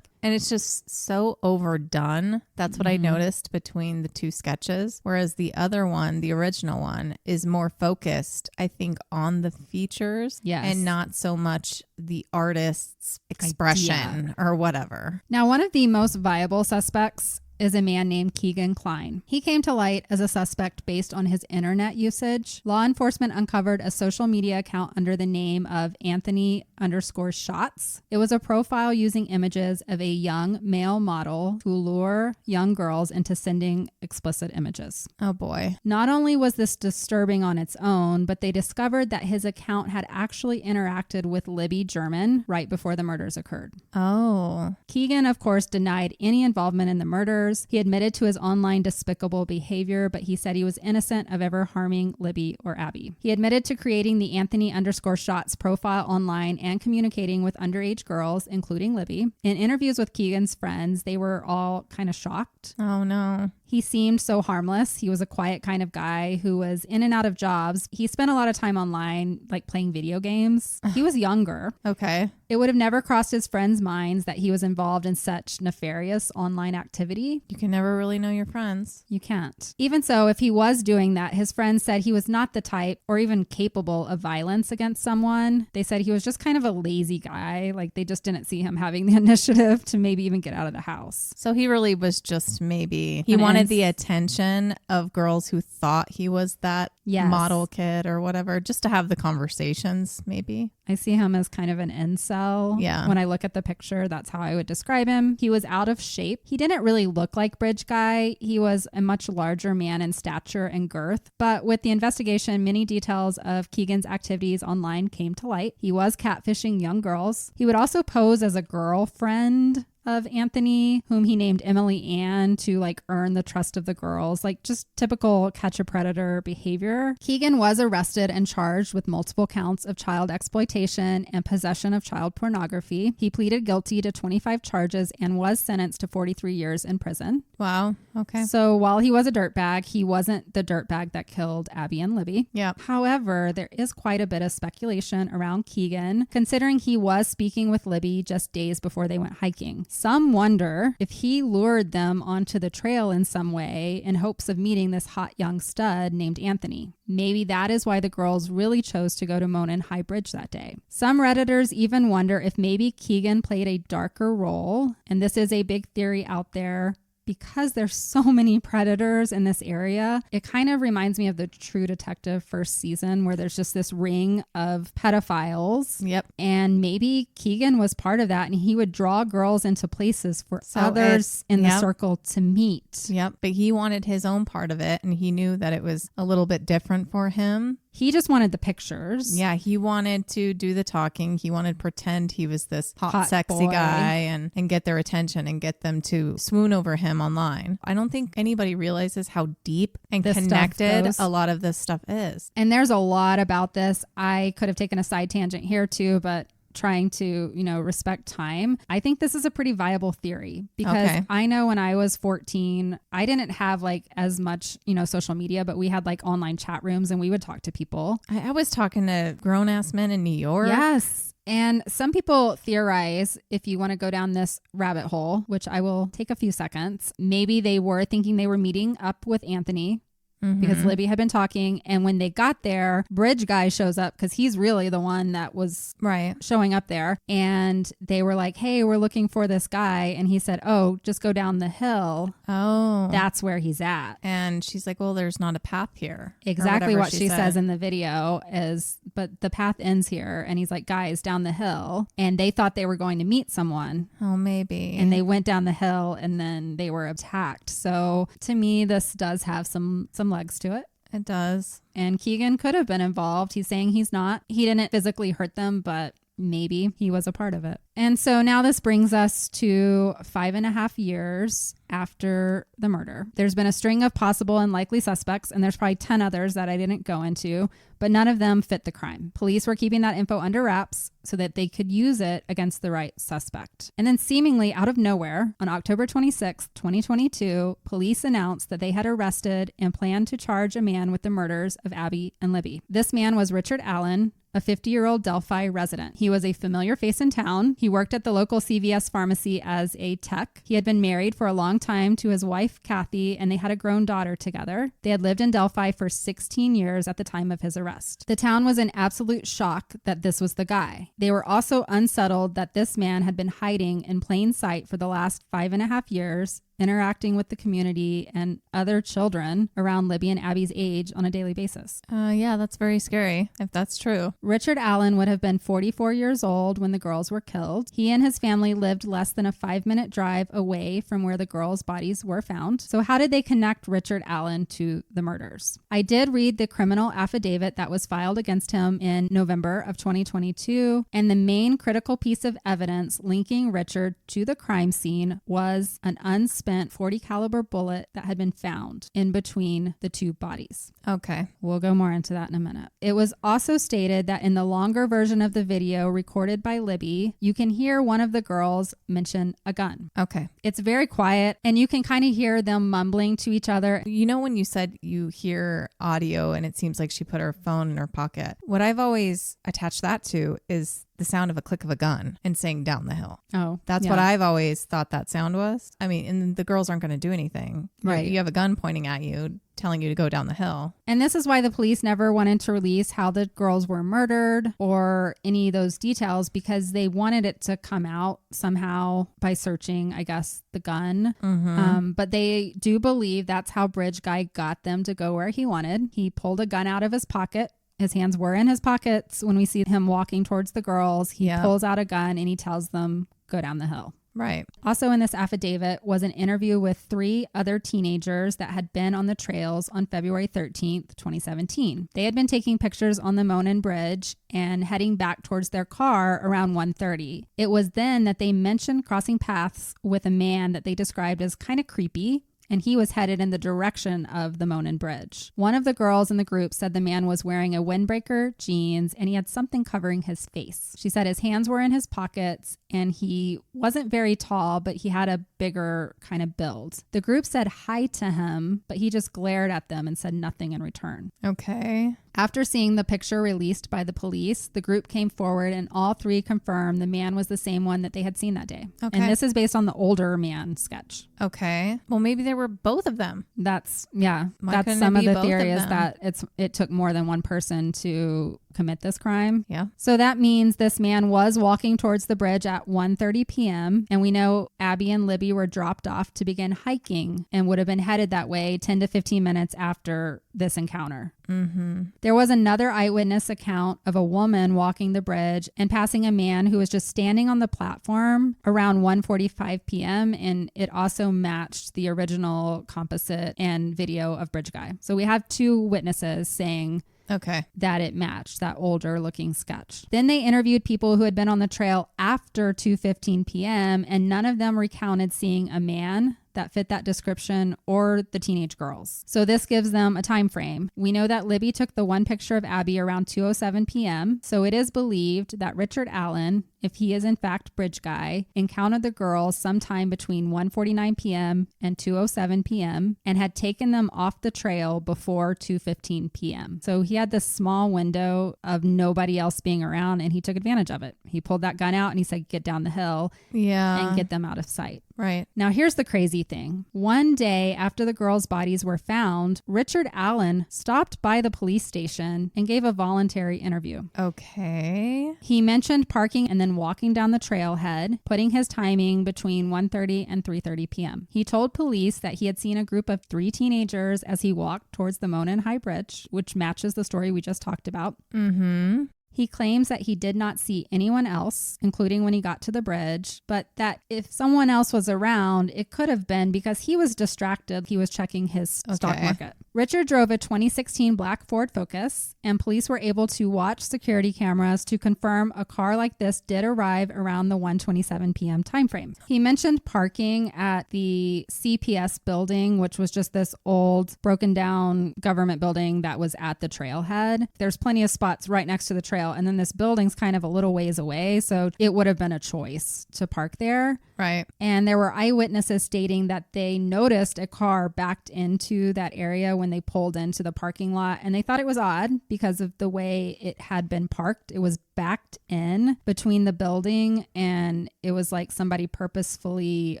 And it's just so overdone. That's what I noticed between the two sketches. Whereas the other one, the original one, is more focused, I think, on the features and not so much the artist's expression or whatever. Now, one of the most viable suspects is a man named Keegan Kline. He came to light as a suspect based on his internet usage. Law enforcement uncovered a social media account under the name of Anthony_Shots. It was a profile using images of a young male model to lure young girls into sending explicit images. Oh boy. Not only was this disturbing on its own, but they discovered that his account had actually interacted with Libby German right before the murders occurred. Oh. Keegan, of course, denied any involvement in the murders. He admitted to his online despicable behavior, but he said he was innocent of ever harming Libby or Abby. He admitted to creating the Anthony_Shots profile online and communicating with underage girls, including Libby. In interviews with Keegan's friends, they were all kind of shocked. Oh no. He seemed so harmless. He was a quiet kind of guy who was in and out of jobs. He spent a lot of time online, like playing video games. He was younger. Okay. It would have never crossed his friends' minds that he was involved in such nefarious online activity. You can never really know your friends. You can't. Even so, if he was doing that, his friends said he was not the type or even capable of violence against someone. They said he was just kind of a lazy guy. Like they just didn't see him having the initiative to maybe even get out of the house. So he really was just maybe, he wanted the attention of girls who thought he was that model kid or whatever, just to have the conversations maybe. I see him as kind of an incel. Yeah. When I look at the picture, that's how I would describe him. He was out of shape. He didn't really look like Bridge Guy. He was a much larger man in stature and girth. But with the investigation, many details of Keegan's activities online came to light. He was catfishing young girls. He would also pose as a girlfriend of Anthony, whom he named Emily Ann to like earn the trust of the girls, like just typical catch a predator behavior. Keegan was arrested and charged with multiple counts of child exploitation and possession of child pornography. He pleaded guilty to 25 charges and was sentenced to 43 years in prison. Wow. Okay. So while he was a dirtbag, he wasn't the dirtbag that killed Abby and Libby. Yeah. However, there is quite a bit of speculation around Keegan, considering he was speaking with Libby just days before they went hiking. Some wonder if he lured them onto the trail in some way in hopes of meeting this hot young stud named Anthony. Maybe that is why the girls really chose to go to Monon High Bridge that day. Some Redditors even wonder if maybe Keegan played a darker role, and this is a big theory out there. Because there's so many predators in this area, it kind of reminds me of the True Detective first season where there's just this ring of pedophiles. Yep. And maybe Keegan was part of that and he would draw girls into places for others in the circle to meet. Yep. But he wanted his own part of it and he knew that it was a little bit different for him. He just wanted the pictures. Yeah, he wanted to do the talking. He wanted to pretend he was this hot sexy boy guy and get their attention and get them to swoon over him online. I don't think anybody realizes how deep and connected a lot of this stuff is. And there's a lot about this. I could have taken a side tangent here too, but trying to, respect time. I think this is a pretty viable theory because I know when I was 14, I didn't have like as much, social media, but we had like online chat rooms and we would talk to people. I was talking to grown ass men in New York. Yes. And some people theorize, if you want to go down this rabbit hole, which I will take a few seconds, maybe they were thinking they were meeting up with Anthony because Libby had been talking. And when they got there, Bridge guy shows up because he's really the one that was showing up there. And they were like, hey, we're looking for this guy. And he said, oh, just go down the hill. Oh. That's where he's at. And she's like, well, there's not a path here. Exactly what she says in the video is, but the path ends here. And he's like, guys, down the hill. And they thought they were going to meet someone. Oh, maybe. And they went down the hill and then they were attacked. So to me, this does have some legs to it. It does. And Keegan could have been involved. He's saying he's not. He didn't physically hurt them, but maybe he was a part of it. And so now this brings us to 5.5 years after the murder. There's been a string of possible and likely suspects, and there's probably 10 others that I didn't go into, but none of them fit the crime. Police were keeping that info under wraps so that they could use it against the right suspect. And then seemingly out of nowhere, on October 26, 2022, police announced that they had arrested and planned to charge a man with the murders of Abby and Libby. This man was Richard Allen, a 50-year-old Delphi resident. He was a familiar face in town. He worked at the local CVS pharmacy as a tech. He had been married for a long time to his wife, Kathy, and they had a grown daughter together. They had lived in Delphi for 16 years at the time of his arrest. The town was in absolute shock that this was the guy. They were also unsettled that this man had been hiding in plain sight for the last 5.5 years, interacting with the community and other children around Libby and Abby's age on a daily basis. Yeah, that's very scary if that's true. Richard Allen would have been 44 years old when the girls were killed. He and his family lived less than a 5-minute drive away from where the girls' bodies were found. So how did they connect Richard Allen to the murders? I did read the criminal affidavit that was filed against him in November of 2022, and the main critical piece of evidence linking Richard to the crime scene was an unspent .40 caliber bullet that had been found in between the two bodies. Okay. We'll go more into that in a minute. It was also stated that in the longer version of the video recorded by Libby, you can hear one of the girls mention a gun. Okay. It's very quiet and you can kind of hear them mumbling to each other. You know, when you said you hear audio and it seems like she put her phone in her pocket, what I've always attached that to is the sound of a click of a gun and saying down the hill. Oh, that's what I've always thought that sound was. I mean, and the girls aren't going to do anything. Right. You have a gun pointing at you, telling you to go down the hill. And this is why the police never wanted to release how the girls were murdered or any of those details, because they wanted it to come out somehow by searching, I guess, the gun. Mm-hmm. But they do believe that's how Bridge Guy got them to go where he wanted. He pulled a gun out of his pocket. His hands were in his pockets when we see him walking towards the girls. He pulls out a gun and he tells them, go down the hill. Right. Also in this affidavit was an interview with 3 other teenagers that had been on the trails on February 13th, 2017. They had been taking pictures on the Monon Bridge and heading back towards their car around 1:30. It was then that they mentioned crossing paths with a man that they described as kind of creepy, and he was headed in the direction of the Monon Bridge. One of the girls in the group said the man was wearing a windbreaker, jeans, and he had something covering his face. She said his hands were in his pockets and he wasn't very tall, but he had a bigger kind of build. The group said hi to him, but he just glared at them and said nothing in return. Okay. After seeing the picture released by the police, the group came forward and all 3 confirmed the man was the same one that they had seen that day. Okay. And this is based on the older man sketch. Okay. Well, maybe there were both of them. That's couldn't some it of be the both theory of is them? that it took more than one person to commit this crime. Yeah. So that means this man was walking towards the bridge at 1:30 p.m. And we know Abby and Libby were dropped off to begin hiking and would have been headed that way 10 to 15 minutes after this encounter. Mm-hmm. There was another eyewitness account of a woman walking the bridge and passing a man who was just standing on the platform around 1:45 p.m. And it also matched the original composite and video of Bridge Guy. So we have 2 witnesses saying that it matched that older looking sketch. Then they interviewed people who had been on the trail after 2:15 p.m. and none of them recounted seeing a man that fit that description or the teenage girls. So this gives them a time frame. We know that Libby took the one picture of Abby around 2:07 p.m. So it is believed that Richard Allen, if he is in fact Bridge Guy, encountered the girls sometime between 1:49 p.m. and 2:07 p.m. and had taken them off the trail before 2:15 p.m. So he had this small window of nobody else being around, and he took advantage of it. He pulled that gun out and he said, get down the hill and get them out of sight. Right. Now, here's the crazy thing. One day after the girls' bodies were found, Richard Allen stopped by the police station and gave a voluntary interview. Okay. He mentioned parking and then walking down the trailhead, putting his timing between 1:30 and 3:30 p.m. He told police that he had seen a group of 3 teenagers as he walked towards the Monon High Bridge, which matches the story we just talked about. Mm-hmm. He claims that he did not see anyone else, including when he got to the bridge, but that if someone else was around, it could have been because he was distracted. He was checking his stock market. Richard drove a 2016 black Ford Focus, and police were able to watch security cameras to confirm a car like this did arrive around the 1:27 p.m. timeframe. He mentioned parking at the CPS building, which was just this old, broken down government building that was at the trailhead. There's plenty of spots right next to the trail, and then this building's kind of a little ways away, so it would have been a choice to park there. Right. And there were eyewitnesses stating that they noticed a car backed into that area when they pulled into the parking lot, and they thought it was odd because of the way it had been parked. It was backed in between the building, and it was like somebody purposefully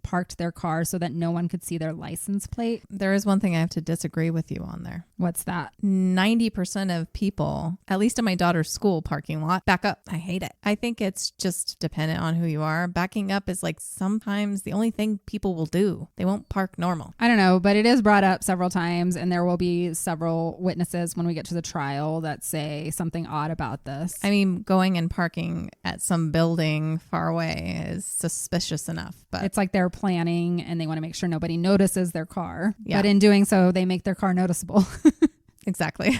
parked their car so that no one could see their license plate. There is one thing I have to disagree with you on there. What's that? 90% of people, at least in my daughter's school parking lot, back up. I hate it. I think it's just dependent on who you are. Backing up is like sometimes the only thing people will do. They won't park normal. I don't know, but it is brought up several times, and there will be several witnesses when we get to the trial that say something odd about this. I mean, going and parking at some building far away is suspicious enough, but it's like they're planning and they want to make sure nobody notices their car. Yeah. But in doing so, they make their car noticeable. Exactly.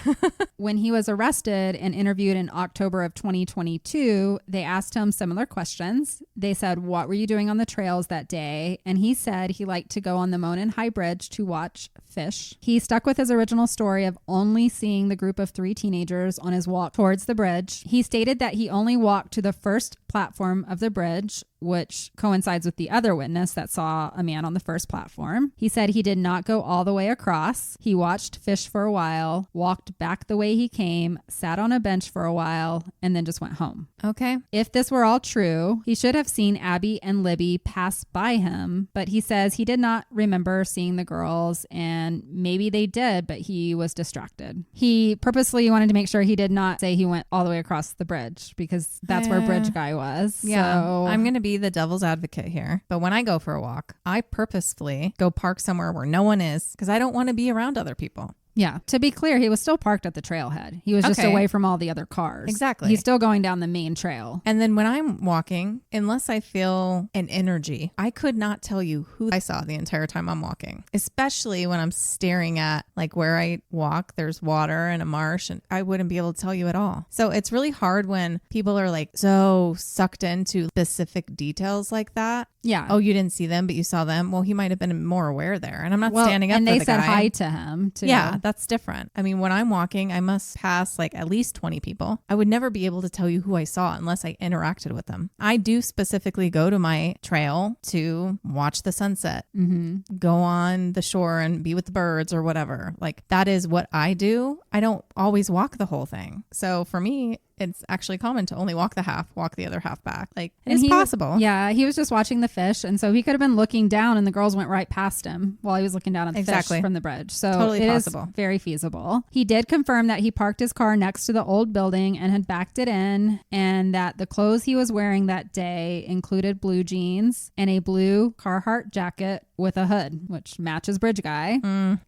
When he was arrested and interviewed in October of 2022, they asked him similar questions. They said, what were you doing on the trails that day? And he said he liked to go on the Monon High Bridge to watch fish. He stuck with his original story of only seeing the group of 3 teenagers on his walk towards the bridge. He stated that he only walked to the first platform of the bridge, which coincides with the other witness that saw a man on the first platform. He said he did not go all the way across. He watched fish for a while, walked back the way he came, sat on a bench for a while, and then just went home. Okay. If this were all true, he should have seen Abby and Libby pass by him, but he says he did not remember seeing the girls, and maybe they did, but he was distracted. He purposely wanted to make sure he did not say he went all the way across the bridge, because that's where Bridge Guy was. Yeah. So I'm going to be the devil's advocate here, but when I go for a walk, I purposefully go park somewhere where no one is because I don't want to be around other people. Yeah. To be clear, he was still parked at the trailhead. He was just Okay. away from all the other cars. Exactly. He's still going down the main trail. And then when I'm walking, unless I feel an energy, I could not tell you who I saw the entire time I'm walking, especially when I'm staring at like where I walk, there's water and a marsh, and I wouldn't be able to tell you at all. So it's really hard when people are like so sucked into specific details like that. Yeah. Oh, you didn't see them, but you saw them. Well, he might have been more aware there. And I'm not standing up and for they the said guy. hi to him too. Yeah, that's different. I mean, when I'm walking, I must pass like at least 20 people. I would never be able to tell you who I saw unless I interacted with them. I do specifically go to my trail to watch the sunset, go on the shore and be with the birds or whatever. Like that is what I do. I don't always walk the whole thing. So for me, it's actually common to only walk the half, walk the other half back. Like it's possible. Yeah, he was just watching the fish, and so he could have been looking down, and the girls went right past him while he was looking down at the fish from the bridge. So totally it possible. is very feasible. He did confirm that he parked his car next to the old building and had backed it in, and that the clothes he was wearing that day included blue jeans and a blue Carhartt jacket with a hood, which matches Bridge Guy.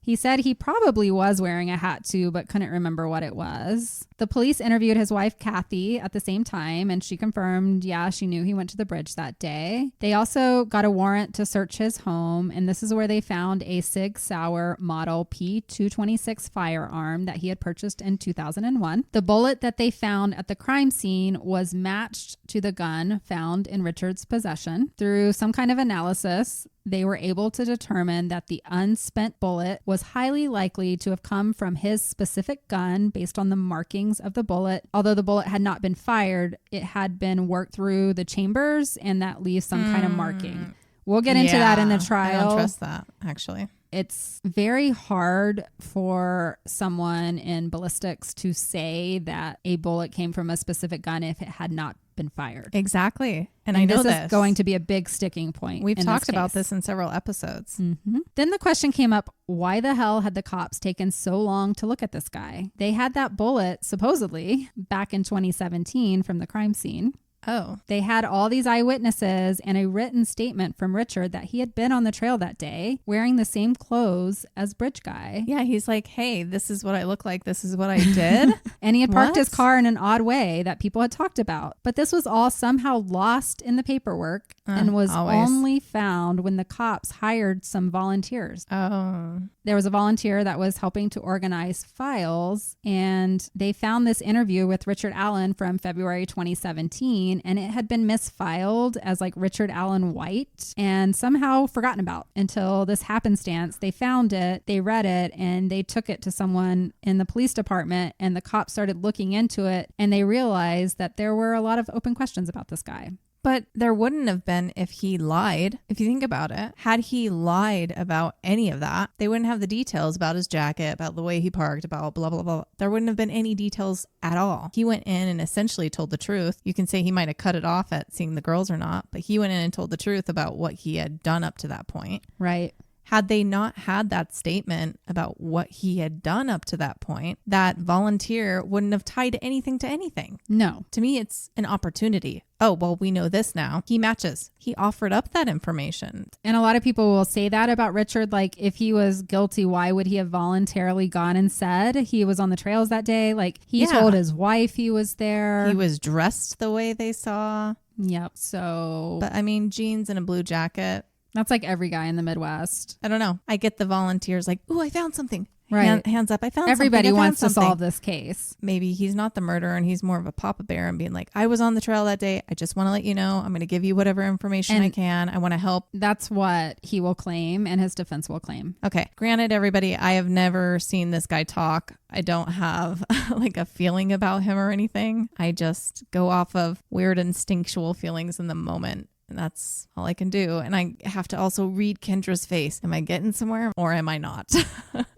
He said he probably was wearing a hat too, but couldn't remember what it was. The police interviewed his wife, Kathy, at the same time, and she confirmed, yeah, she knew he went to the bridge that day. They also got a warrant to search his home, and this is where they found a Sig Sauer model P226 firearm that he had purchased in 2001. The bullet that they found at the crime scene was matched to the gun found in Richard's possession. Through some kind of analysis, they were able to determine that the unspent bullet was highly likely to have come from his specific gun based on the markings of the bullet. Although the bullet had not been fired, it had been worked through the chambers, and that leaves some kind of marking. We'll get into that in the trial. I don't trust that, actually. It's very hard for someone in ballistics to say that a bullet came from a specific gun if it had not been fired. Exactly. And I know this is going to be a big sticking point. We've talked about this in several episodes. Mm-hmm. Then the question came up, why the hell had the cops taken so long to look at this guy? They had that bullet, supposedly, back in 2017 from the crime scene. Oh. They had all these eyewitnesses and a written statement from Richard that he had been on the trail that day wearing the same clothes as Bridge Guy. Yeah, he's like, hey, this is what I look like. This is what I did. And he had parked his car in an odd way that people had talked about. But this was all somehow lost in the paperwork and was only found when the cops hired some volunteers. Oh. There was a volunteer that was helping to organize files, and they found this interview with Richard Allen from February 2017, and it had been misfiled as like Richard Allen White and somehow forgotten about until this happenstance. They found it, they read it, and they took it to someone in the police department, and the cops started looking into it, and they realized that there were a lot of open questions about this guy. But there wouldn't have been if he lied. If you think about it, had he lied about any of that, they wouldn't have the details about his jacket, about the way he parked, about blah, blah, blah. There wouldn't have been any details at all. He went in and essentially told the truth. You can say he might have cut it off at seeing the girls or not, but he went in and told the truth about what he had done up to that point. Right. Had they not had that statement about what he had done up to that point, that volunteer wouldn't have tied anything to anything. No. To me, it's an opportunity. Oh, well, we know this now. He matches. He offered up that information. And a lot of people will say that about Richard. Like, if he was guilty, why would he have voluntarily gone and said he was on the trails that day? Like, he told his wife he was there. He was dressed the way they saw. Yep. So. But I mean, jeans and a blue jacket. That's like every guy in the Midwest. I don't know. I get the volunteers like, ooh, I found something. Right. Hands up. I found Everybody something. wants to solve this case. Maybe he's not the murderer and he's more of a Papa Bear and being like, I was on the trail that day. I just want to let you know. I'm going to give you whatever information I can. I want to help. That's what he will claim and his defense will claim. Okay. Granted, everybody, I have never seen this guy talk. I don't have like a feeling about him or anything. I just go off of weird instinctual feelings in the moment. And that's all I can do. And I have to also read Kendra's face. Am I getting somewhere or am I not?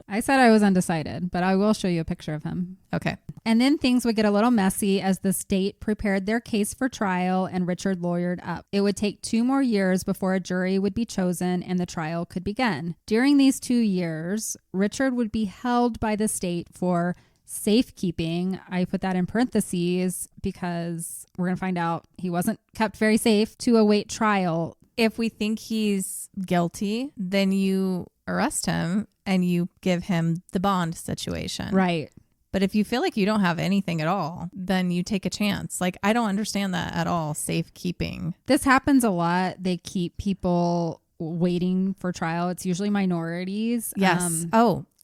I said I was undecided, but I will show you a picture of him. Okay. And then things would get a little messy as the state prepared their case for trial and Richard lawyered up. It would take 2 more years before a jury would be chosen and the trial could begin. During these 2 years, Richard would be held by the state for safekeeping. I put that in parentheses because we're going to find out he wasn't kept very safe to await trial. If we think he's guilty, then you arrest him and you give him the bond situation. Right. But if you feel like you don't have anything at all, then you take a chance. Like, I don't understand that at all, safekeeping. This happens a lot. They keep people waiting for trial. It's usually minorities. Yes.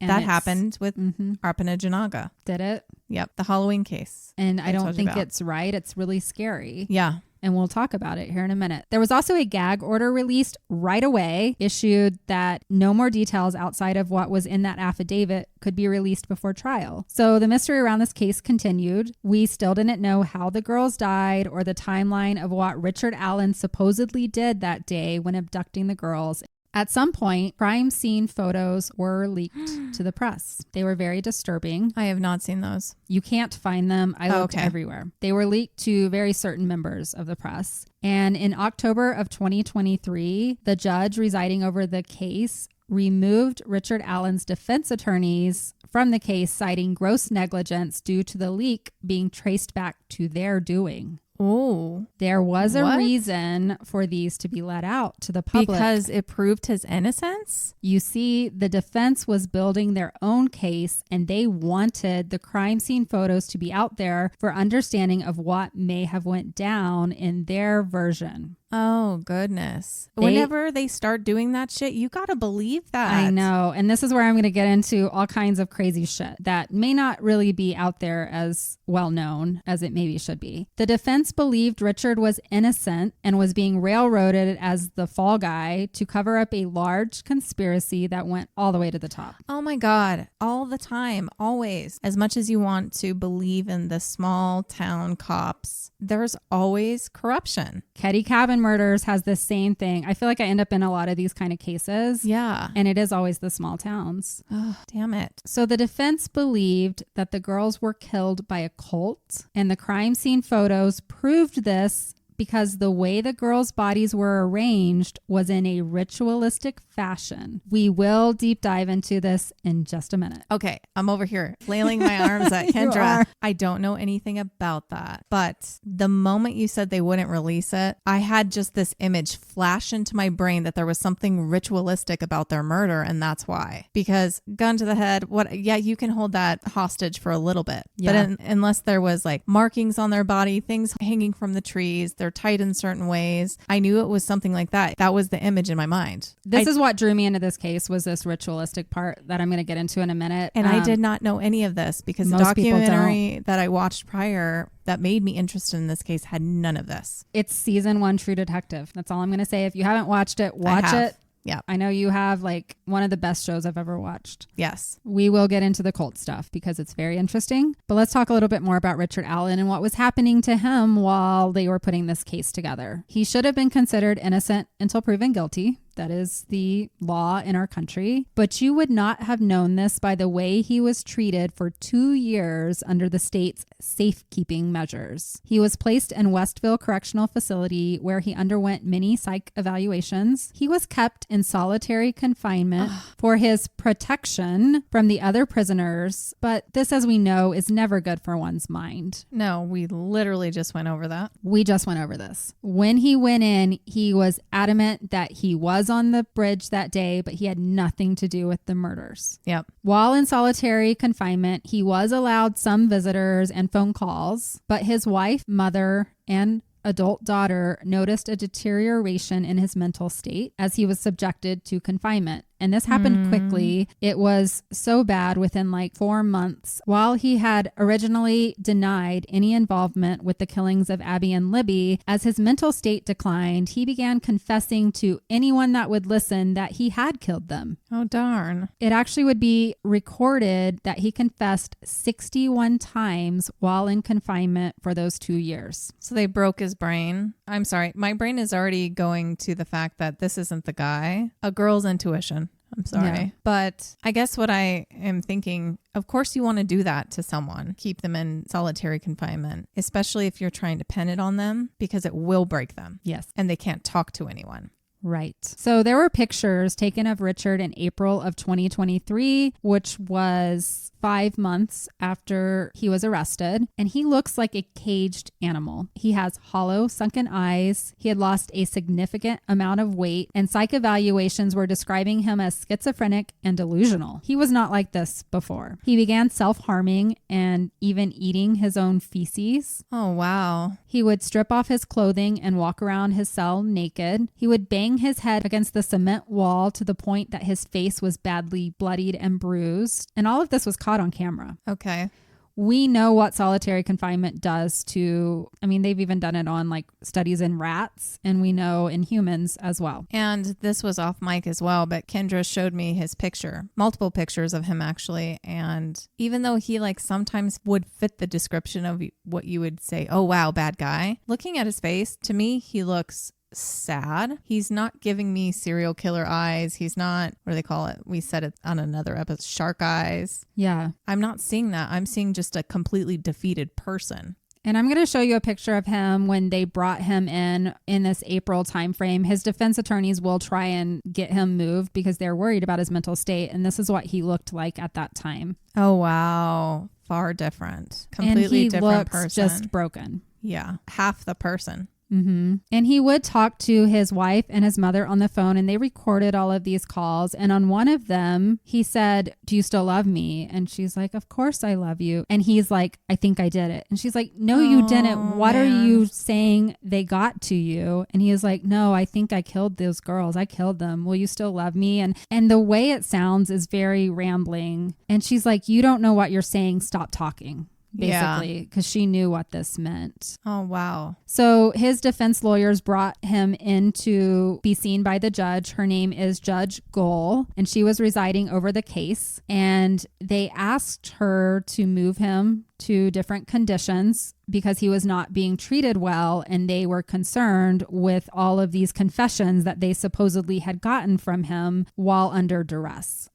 That happened with Arpana Janaga. Did it? Yep. The Halloween case. And I don't think it's right. It's really scary. Yeah. And we'll talk about it here in a minute. There was also a gag order released right away, issued that no more details outside of what was in that affidavit could be released before trial. So the mystery around this case continued. We still didn't know how the girls died or the timeline of what Richard Allen supposedly did that day when abducting the girls. At some point, crime scene photos were leaked to the press. They were very disturbing. I have not seen those. You can't find them. I looked everywhere. They were leaked to very certain members of the press. And in October of 2023, the judge residing over the case removed Richard Allen's defense attorneys from the case, citing gross negligence due to the leak being traced back to their doing. Oh, there was a reason for these to be let out to the public. Because it proved his innocence? You see, the defense was building their own case and they wanted the crime scene photos to be out there for understanding of what may have went down in their version. Oh, goodness. Whenever they start doing that shit, you got to believe that. I know. And this is where I'm going to get into all kinds of crazy shit that may not really be out there as well known as it maybe should be. The defense believed Richard was innocent and was being railroaded as the fall guy to cover up a large conspiracy that went all the way to the top. Oh my God. All the time. Always. As much as you want to believe in the small town cops, there's always corruption. Ketty Cabin Murders has the same thing. I feel like I end up in a lot of these kind of cases. Yeah. And it is always the small towns. Oh, damn it. So the defense believed that the girls were killed by a cult, and the crime scene photos proved this because the way the girls' bodies were arranged was in a ritualistic fashion. We will deep dive into this in just a minute. Okay, I'm over here flailing my arms at Kendra. I don't know anything about that. But the moment you said they wouldn't release it, I had just this image flash into my brain that there was something ritualistic about their murder, and that's why. Because gun to the head, yeah, you can hold that hostage for a little bit. Yeah. But unless there was like markings on their body, things hanging from the trees, they're tied in certain ways. I knew it was something like that. That was the image in my mind. This is what drew me into this case, was this ritualistic part that I'm going to get into in a minute. And I did not know any of this because the documentary that I watched prior that made me interested in this case had none of this. It's season 1 True Detective. That's all I'm going to say. If you haven't watched it, watch it. Yeah. I know you have, like, one of the best shows I've ever watched. Yes. We will get into the cult stuff because it's very interesting. But let's talk a little bit more about Richard Allen and what was happening to him while they were putting this case together. He should have been considered innocent until proven guilty. That is the law in our country. But you would not have known this by the way he was treated for 2 years under the state's safekeeping measures. He was placed in Westville Correctional Facility where he underwent many psych evaluations. He was kept in solitary confinement for his protection from the other prisoners. But this, as we know, is never good for one's mind. No, we literally just went over that. We just went over this. When he went in, he was adamant that he was on the bridge that day, but he had nothing to do with the murders. Yep. While in solitary confinement, he was allowed some visitors and phone calls, but his wife, mother, and adult daughter noticed a deterioration in his mental state as he was subjected to confinement. And this happened quickly. It was so bad within like 4 months. While he had originally denied any involvement with the killings of Abby and Libby, as his mental state declined, he began confessing to anyone that would listen that he had killed them. Oh, darn. It actually would be recorded that he confessed 61 times while in confinement for those 2 years. So they broke his brain. I'm sorry. My brain is already going to the fact that this isn't the guy. A girl's intuition. I'm sorry. Yeah. But I guess what I am thinking, of course you want to do that to someone, keep them in solitary confinement, especially if you're trying to pin it on them because it will break them. Yes. And they can't talk to anyone. Right. So there were pictures taken of Richard in April of 2023, which was 5 months after he was arrested. And he looks like a caged animal. He has hollow, sunken eyes. He had lost a significant amount of weight, and psych evaluations were describing him as schizophrenic and delusional. He was not like this before. He began self-harming and even eating his own feces. Oh, wow. He would strip off his clothing and walk around his cell naked. He would bang his head against the cement wall to the point that his face was badly bloodied and bruised. And all of this was caught on camera. Okay. We know what solitary confinement does to, I mean, they've even done it on like studies in rats, and we know in humans as well. And this was off mic as well, but Kendra showed me his picture, multiple pictures of him actually. And even though he like sometimes would fit the description of what you would say, oh, wow, bad guy, looking at his face, to me, he looks sad. He's not giving me serial killer eyes. He's not, what do they call it? We said it on another episode, shark eyes. Yeah. I'm not seeing that. I'm seeing just a completely defeated person. And I'm going to show you a picture of him when they brought him in this April timeframe. His defense attorneys will try and get him moved because they're worried about his mental state. And this is what he looked like at that time. Oh, wow. Far different. Completely different person. And he looks just broken. Yeah. Half the person. Mm-hmm. And he would talk to his wife and his mother on the phone, and they recorded all of these calls. And on one of them, he said, "Do you still love me?" And she's like, "Of course I love you." And he's like, "I think I did it." And she's like, "No, you didn't. What are you saying they got to you?" And he is like, "No, I think I killed those girls. I killed them. Will you still love me?" And the way it sounds is very rambling. And she's like, "You don't know what you're saying. Stop talking." Basically, because she knew what this meant. Oh, wow. So his defense lawyers brought him in to be seen by the judge. Her name is Judge Gohl, and she was residing over the case. And they asked her to move him to different conditions because he was not being treated well, and they were concerned with all of these confessions that they supposedly had gotten from him while under duress.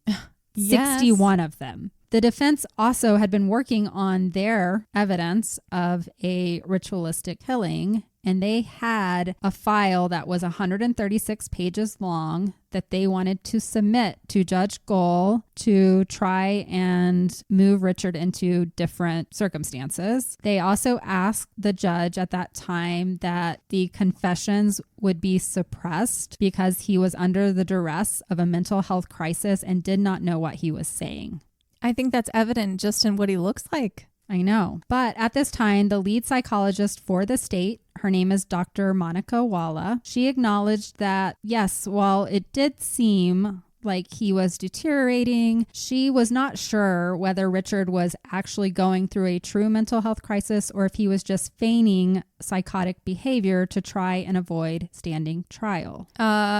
Yes. 61 of them. The defense also had been working on their evidence of a ritualistic killing, and they had a file that was 136 pages long that they wanted to submit to Judge Gohl to try and move Richard into different circumstances. They also asked the judge at that time that the confessions would be suppressed because he was under the duress of a mental health crisis and did not know what he was saying. I think that's evident just in what he looks like. I know. But at this time, the lead psychologist for the state, her name is Dr. Monica Walla, she acknowledged that, yes, while it did seem like he was deteriorating, she was not sure whether Richard was actually going through a true mental health crisis or if he was just feigning psychotic behavior to try and avoid standing trial.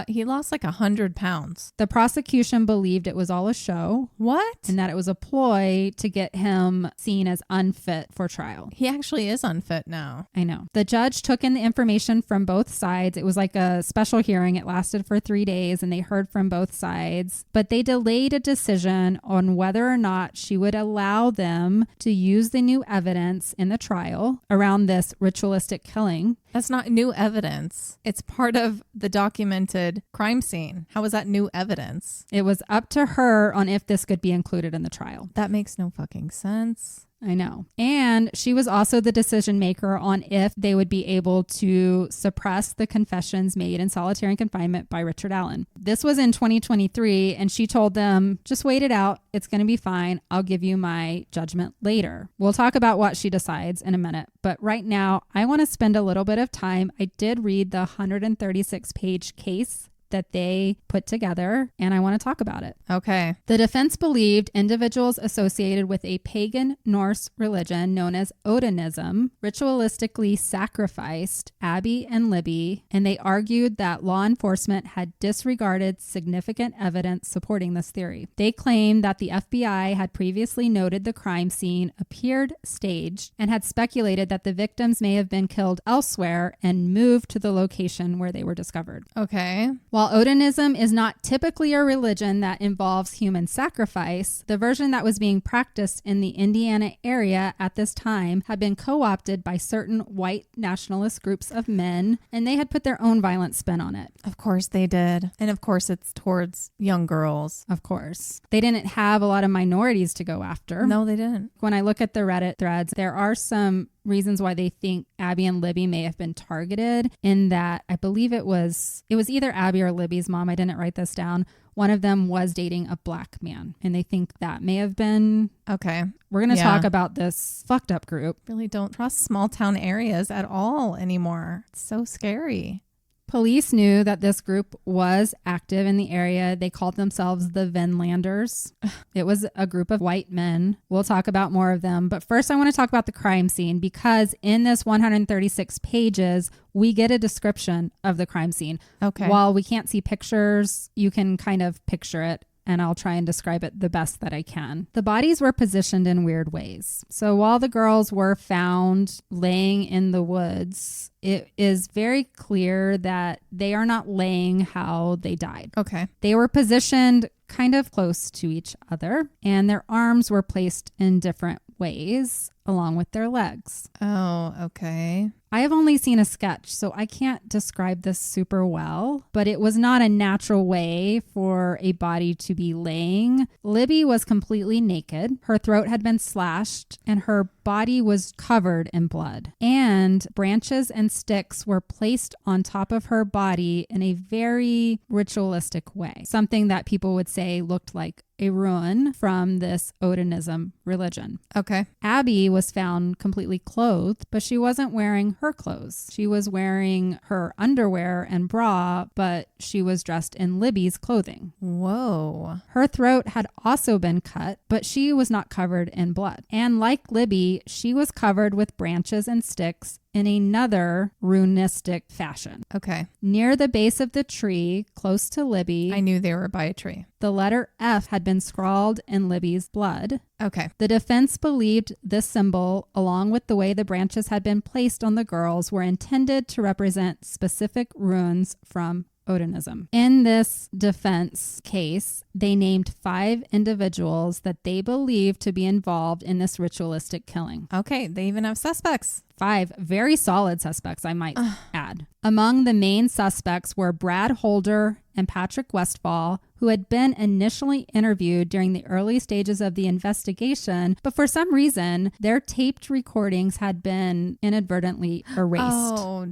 He lost like 100 pounds. The prosecution believed it was all a show. What? And that it was a ploy to get him seen as unfit for trial. He actually is unfit now. I know. The judge took in the information from both sides. It was like a special hearing. It lasted for 3 days and they heard from both sides, but they delayed a decision on whether or not she would allow them to use the new evidence in the trial around this ritualistic killing. That's not new evidence. It's part of the documented crime scene. How is that new evidence? It was up to her on if this could be included in the trial. That makes no fucking sense. I know. And she was also the decision maker on if they would be able to suppress the confessions made in solitary confinement by Richard Allen. This was in 2023, and she told them, just wait it out. It's going to be fine. I'll give you my judgment later. We'll talk about what she decides in a minute. But right now, I want to spend a little bit of time. I did read the 136-page case that they put together, and I want to talk about it. Okay. The defense believed individuals associated with a pagan Norse religion known as Odinism ritualistically sacrificed Abby and Libby, and they argued that law enforcement had disregarded significant evidence supporting this theory. They claimed that the FBI had previously noted the crime scene appeared staged and had speculated that the victims may have been killed elsewhere and moved to the location where they were discovered. Okay. While Odinism is not typically a religion that involves human sacrifice, the version that was being practiced in the Indiana area at this time had been co-opted by certain white nationalist groups of men, and they had put their own violent spin on it. Of course they did. And of course it's towards young girls. Of course. They didn't have a lot of minorities to go after. No, they didn't. When I look at the Reddit threads, there are some reasons why they think Abby and Libby may have been targeted, in that I believe it was either Abby or Libby's mom. I didn't write this down. One of them was dating a black man, and they think that may have been... Okay. We're going to talk about this fucked up group. Really don't trust small town areas at all anymore. It's so scary. Police knew that this group was active in the area. They called themselves the Vinlanders. It was a group of white men. We'll talk about more of them. But first, I want to talk about the crime scene, because in this 136 pages, we get a description of the crime scene. Okay. While we can't see pictures, you can kind of picture it, and I'll try and describe it the best that I can. The bodies were positioned in weird ways. So while the girls were found laying in the woods, it is very clear that they are not laying how they died. Okay. They were positioned kind of close to each other, and their arms were placed in different ways along with their legs. Oh, okay. I have only seen a sketch, so I can't describe this super well, but it was not a natural way for a body to be laying. Libby was completely naked. Her throat had been slashed and her body was covered in blood. And branches and sticks were placed on top of her body in a very ritualistic way. Something that people would say looked like a ruin from this Odinism religion. Okay. Abby was found completely clothed, but she wasn't wearing her clothes. She was wearing her underwear and bra, but she was dressed in Libby's clothing. Whoa. Her throat had also been cut, but she was not covered in blood. And like Libby, she was covered with branches and sticks in another runistic fashion. Okay. Near the base of the tree, close to Libby, I knew they were by a tree. the letter F had been scrawled in Libby's blood. Okay. The defense believed this symbol, along with the way the branches had been placed on the girls, were intended to represent specific runes from Odinism. In this defense case, they named 5 individuals that they believed to be involved in this ritualistic killing. Okay. They even have suspects. 5 very solid suspects, I might add. Among the main suspects were Brad Holder and Patrick Westfall, who had been initially interviewed during the early stages of the investigation, but for some reason, their taped recordings had been inadvertently erased. Oh,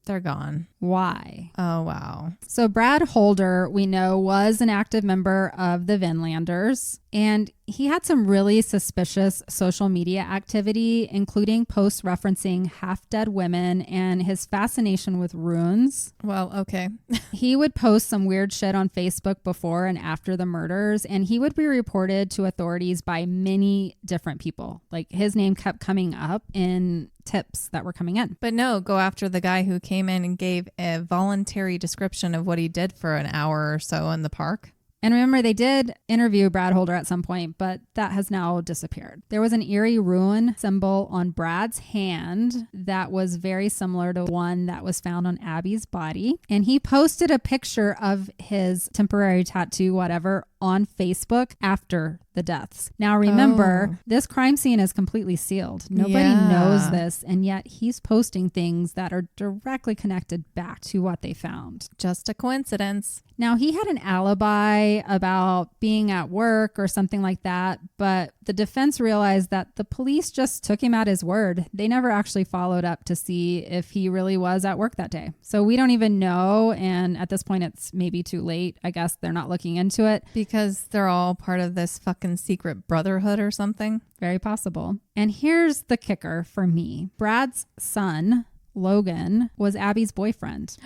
they're gone. Why? Oh, wow. So Brad Holder, we know, was an active member of the Vinlanders, and he had some really suspicious social media activity, including posts referencing half-dead women and his fascination with runes. Well, okay. He would post some weird shit on Facebook before and after the murders, and he would be reported to authorities by many different people. Like, his name kept coming up in tips that were coming in. But no, go after the guy who came in and gave a voluntary description of what he did for an hour or so in the park. And remember, they did interview Brad Holder at some point, but that has now disappeared. There was an eerie rune symbol on Brad's hand that was very similar to one that was found on Abby's body. And he posted a picture of his temporary tattoo, whatever, on Facebook after the deaths. Now remember, this crime scene is completely sealed. Nobody knows this, and yet he's posting things that are directly connected back to what they found. Just a coincidence. Now, he had an alibi about being at work or something like that, but the defense realized that the police just took him at his word. They never actually followed up to see if he really was at work that day. So we don't even know, and at this point it's maybe too late. I guess they're not looking into it. Because they're all part of this fucking secret brotherhood or something. Very possible. And here's the kicker for me. Brad's son, Logan, was Abby's boyfriend.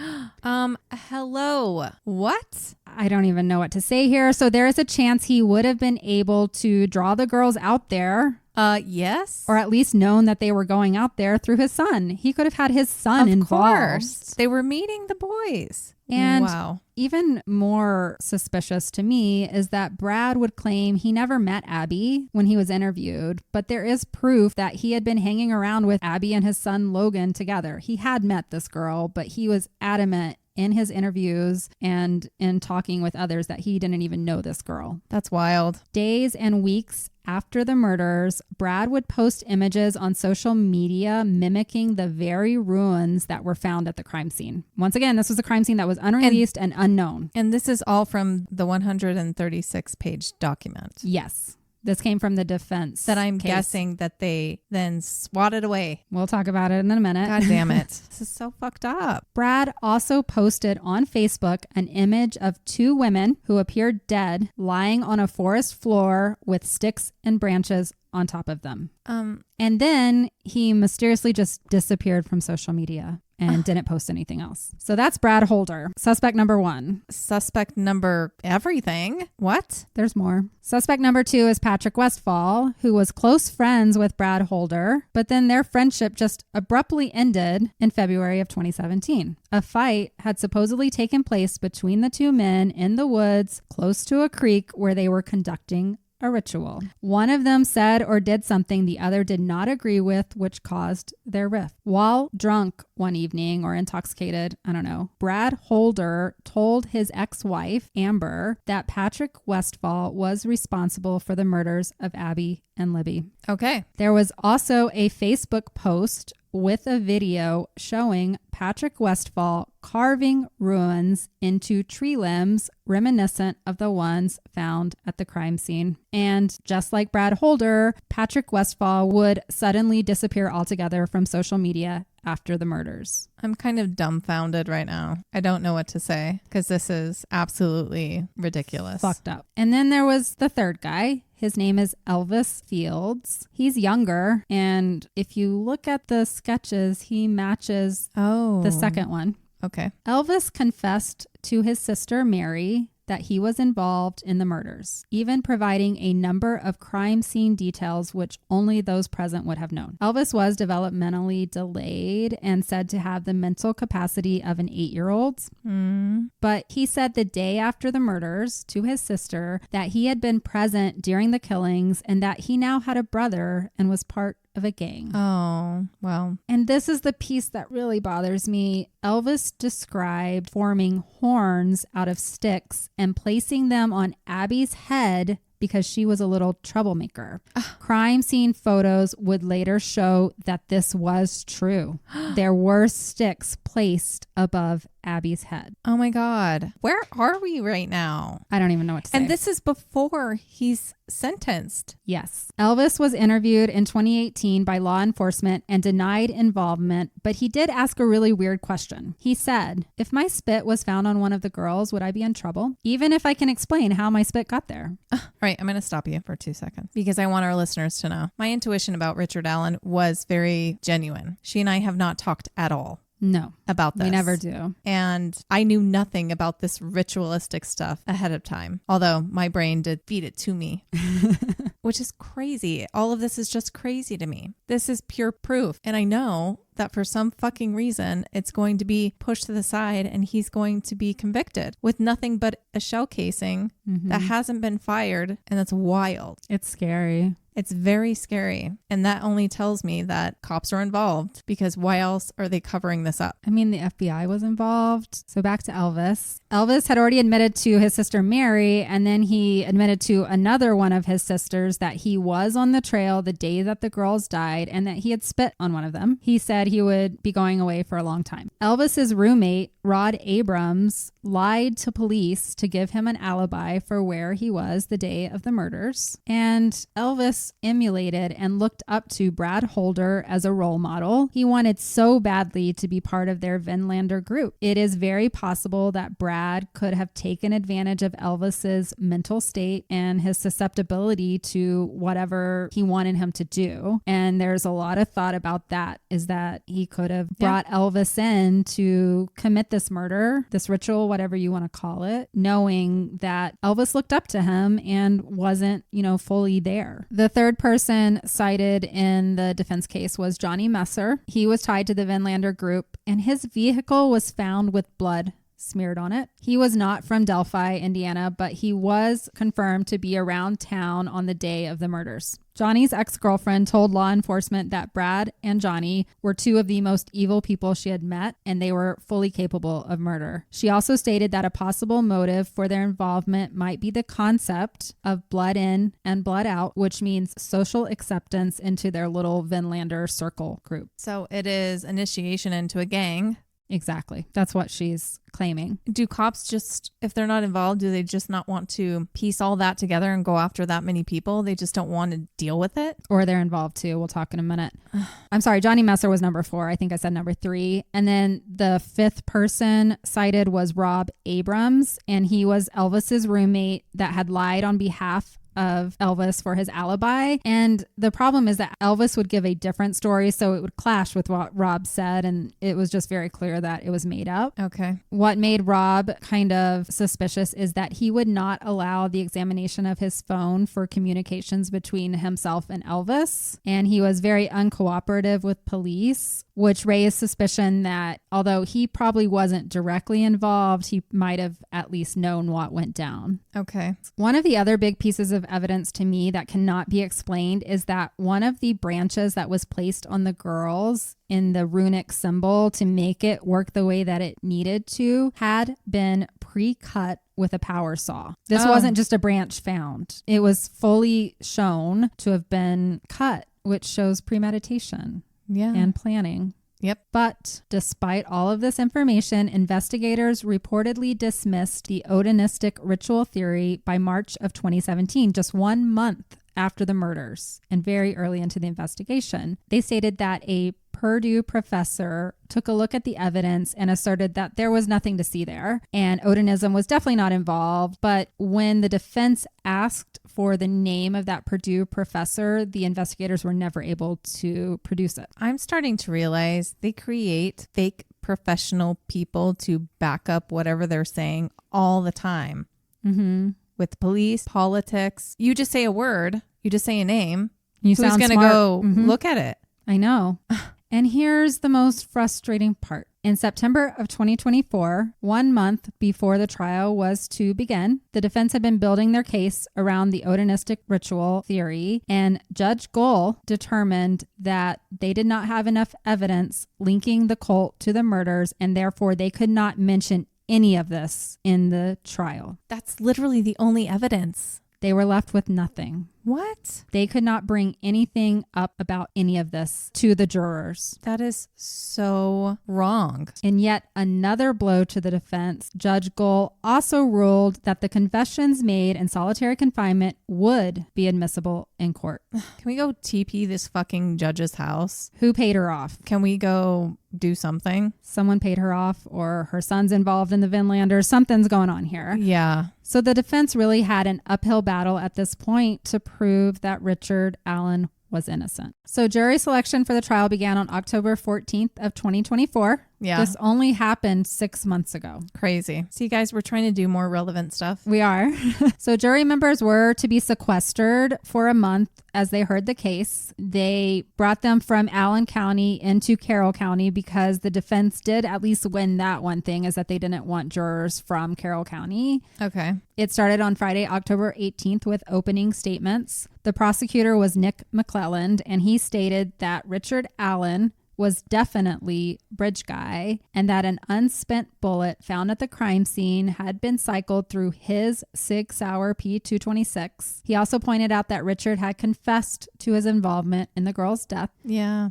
Hello. What? I don't even know what to say here. So there is a chance he would have been able to draw the girls out there. Yes. Or at least known that they were going out there through his son. He could have had his son involved. Of course. They were meeting the boys. And wow. Even more suspicious to me is that Brad would claim he never met Abby when he was interviewed, but there is proof that he had been hanging around with Abby and his son Logan together. He had met this girl, but he was adamant in his interviews and in talking with others that he didn't even know this girl. That's wild. Days and weeks after the murders, Brad would post images on social media mimicking the very ruins that were found at the crime scene. Once again, this was a crime scene that was unreleased and unknown. And this is all from the 136-page document. Yes. This came from the defense. That I'm case. guessing that they then swatted away. We'll talk about it in a minute. God damn it. This is so fucked up. Brad also posted on Facebook an image of 2 women who appeared dead lying on a forest floor with sticks and branches on top of them. And then he mysteriously just disappeared from social media and didn't post anything else. So that's Brad Holder. Suspect number 1. Suspect number everything. What? There's more. Suspect number 2 is Patrick Westfall, who was close friends with Brad Holder, but then their friendship just abruptly ended in February of 2017. A fight had supposedly taken place between the 2 men in the woods close to a creek where they were conducting a ritual. One of them said or did something the other did not agree with, which caused their rift. While drunk one evening or intoxicated, I don't know, Brad Holder told his ex-wife, Amber, that Patrick Westfall was responsible for the murders of Abby and Libby. Okay. There was also a Facebook post with a video showing Patrick Westfall carving ruins into tree limbs reminiscent of the ones found at the crime scene. And just like Brad Holder, Patrick Westfall would suddenly disappear altogether from social media after the murders. I'm kind of dumbfounded right now. I don't know what to say because this is absolutely ridiculous. Fucked up. And then there was the third guy. His name is Elvis Fields. He's younger, and if you look at the sketches, he matches the second one. Okay. Elvis confessed to his sister Mary that he was involved in the murders, even providing a number of crime scene details which only those present would have known. Elvis was developmentally delayed and said to have the mental capacity of an 8-year-old. But he said the day after the murders to his sister that he had been present during the killings and that he now had a brother and was part of a gang. Oh, well. And this is the piece that really bothers me. Elvis described forming horns out of sticks and placing them on Abby's head because she was a little troublemaker. Crime scene photos would later show that this was true. There were sticks placed above Abby's head. Oh my God. Where are we right now? I don't even know what to say. And this is before he's sentenced. Yes. Elvis was interviewed in 2018 by law enforcement and denied involvement, but he did ask a really weird question. He said, "If my spit was found on one of the girls, would I be in trouble? Even if I can explain how my spit got there?" All right, I'm going to stop you for 2 seconds because I want our listeners to know. My intuition about Richard Allen was very genuine. She and I have not talked at all. No. About this. We never do. And I knew nothing about this ritualistic stuff ahead of time, although my brain did feed it to me, which is crazy. All of this is just crazy to me. This is pure proof. And I know that for some fucking reason, it's going to be pushed to the side and he's going to be convicted with nothing but a shell casing that hasn't been fired. And that's wild. It's scary. It's very scary. And that only tells me that cops are involved because why else are they covering this up? I mean, the FBI was involved. So back to Elvis. Elvis had already admitted to his sister Mary, and then he admitted to another one of his sisters that he was on the trail the day that the girls died and that he had spit on one of them. He said he would be going away for a long time. Elvis's roommate, Rod Abrams, lied to police to give him an alibi for where he was the day of the murders. And Elvis emulated and looked up to Brad Holder as a role model. He wanted so badly to be part of their Vinlander group. It is very possible that Brad could have taken advantage of Elvis's mental state and his susceptibility to whatever he wanted him to do. And there's a lot of thought about that, is that he could have brought Elvis in to commit this murder, this ritual, whatever you want to call it, knowing that Elvis looked up to him and wasn't, fully there. The third person cited in the defense case was Johnny Messer. He was tied to the Vinlander group and his vehicle was found with blood smeared on it. He was not from Delphi, Indiana, but he was confirmed to be around town on the day of the murders. Johnny's ex-girlfriend told law enforcement that Brad and Johnny were two of the most evil people she had met, and they were fully capable of murder. She also stated that a possible motive for their involvement might be the concept of blood in and blood out, which means social acceptance into their little Vinlander circle group. So it is initiation into a gang. Exactly. That's what she's claiming. Do cops just, if they're not involved, do they just not want to piece all that together and go after that many people? They just don't want to deal with it? Or they're involved too. We'll talk in a minute. I'm sorry. Johnny Messer was number 4. I think I said number 3. And then the 5th person cited was Rob Abrams, and he was Elvis's roommate that had lied on behalf of Elvis for his alibi. And the problem is that Elvis would give a different story, so it would clash with what Rob said, and it was just very clear that it was made up. Okay. What made Rob kind of suspicious is that he would not allow the examination of his phone for communications between himself and Elvis, and he was very uncooperative with police, which raised suspicion that although he probably wasn't directly involved, he might have at least known what went down. Okay. One of the other big pieces of of evidence to me that cannot be explained is that one of the branches that was placed on the girls in the runic symbol to make it work the way that it needed to had been pre-cut with a power saw. This wasn't just a branch found. It was fully shown to have been cut, which shows premeditation and planning. Yep. But despite all of this information, investigators reportedly dismissed the Odinistic ritual theory by March of 2017, just 1 month after the murders and very early into the investigation. They stated that a Purdue professor took a look at the evidence and asserted that there was nothing to see there, and Odinism was definitely not involved. But when the defense asked for the name of that Purdue professor, the investigators were never able to produce it. I'm starting to realize they create fake professional people to back up whatever they're saying all the time. Mm-hmm. With police, politics. You just say a word, you just say a name. You Who's sound going to smart. go Mhm. look at it? I know. And here's the most frustrating part. In September of 2024, 1 month before the trial was to begin, the defense had been building their case around the Odinistic ritual theory, and Judge Gohl determined that they did not have enough evidence linking the cult to the murders, and therefore they could not mention any of this in the trial. That's literally the only evidence. They were left with nothing. What? They could not bring anything up about any of this to the jurors. That is so wrong. In yet another blow to the defense, Judge Gohl also ruled that the confessions made in solitary confinement would be admissible in court. Can we go TP this fucking judge's house? Who paid her off? Can we go do something? Someone paid her off, or her son's involved in the Vinlanders. Something's going on here. Yeah. So the defense really had an uphill battle at this point to prove that Richard Allen was innocent. So jury selection for the trial began on October 14th of 2024. Yeah. This only happened 6 months ago. Crazy. See, guys, we're trying to do more relevant stuff. We are. So jury members were to be sequestered for a month as they heard the case. They brought them from Allen County into Carroll County because the defense did at least win that one thing, is that they didn't want jurors from Carroll County. Okay. It started on Friday, October 18th with opening statements. The prosecutor was Nick McClelland, and he stated that Richard Allen was definitely Bridge Guy, and that an unspent bullet found at the crime scene had been cycled through his Sig Sauer P226. He also pointed out that Richard had confessed to his involvement in the girl's death. Yeah.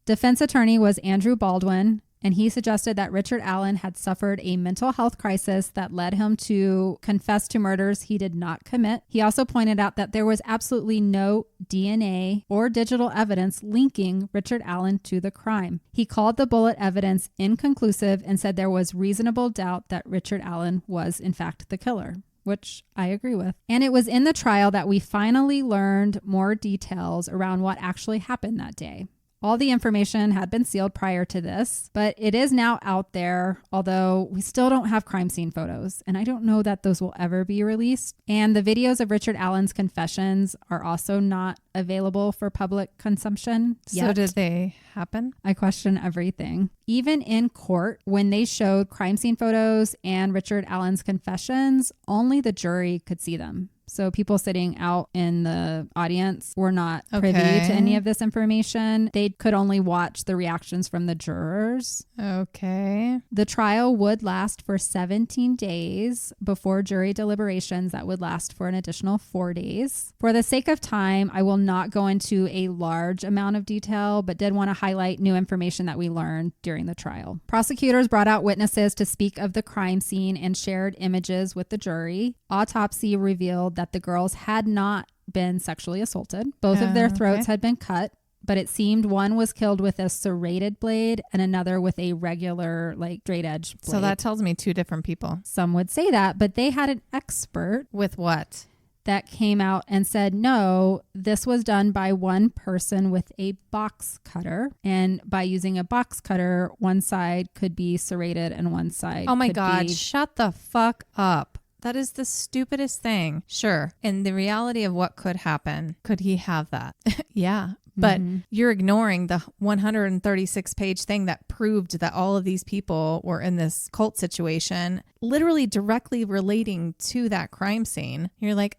Defense attorney was Andrew Baldwin, and he suggested that Richard Allen had suffered a mental health crisis that led him to confess to murders he did not commit. He also pointed out that there was absolutely no DNA or digital evidence linking Richard Allen to the crime. He called the bullet evidence inconclusive and said there was reasonable doubt that Richard Allen was in fact the killer, which I agree with. And it was in the trial that we finally learned more details around what actually happened that day. All the information had been sealed prior to this, but it is now out there, although we still don't have crime scene photos, and I don't know that those will ever be released. And the videos of Richard Allen's confessions are also not available for public consumption yet. So did they happen? I question everything. Even in court, when they showed crime scene photos and Richard Allen's confessions, only the jury could see them. So people sitting out in the audience were not privy to any of this information. They could only watch the reactions from the jurors. Okay. The trial would last for 17 days before jury deliberations that would last for an additional 4 days. For the sake of time, I will not go into a large amount of detail, but did want to highlight new information that we learned during the trial. Prosecutors brought out witnesses to speak of the crime scene and shared images with the jury. Autopsy revealed that the girls had not been sexually assaulted. Both of their throats had been cut, but it seemed one was killed with a serrated blade and another with a regular, like, straight edge blade. So that tells me two different people. Some would say that, but they had an expert With what? that came out and said, no, this was done by one person with a box cutter. And by using a box cutter, one side could be serrated and one side Oh my could God, be... shut the fuck up. That is the stupidest thing. Sure. In the reality of what could happen, could he have that? Yeah. But you're ignoring the 136 page thing that proved that all of these people were in this cult situation, literally directly relating to that crime scene. You're like,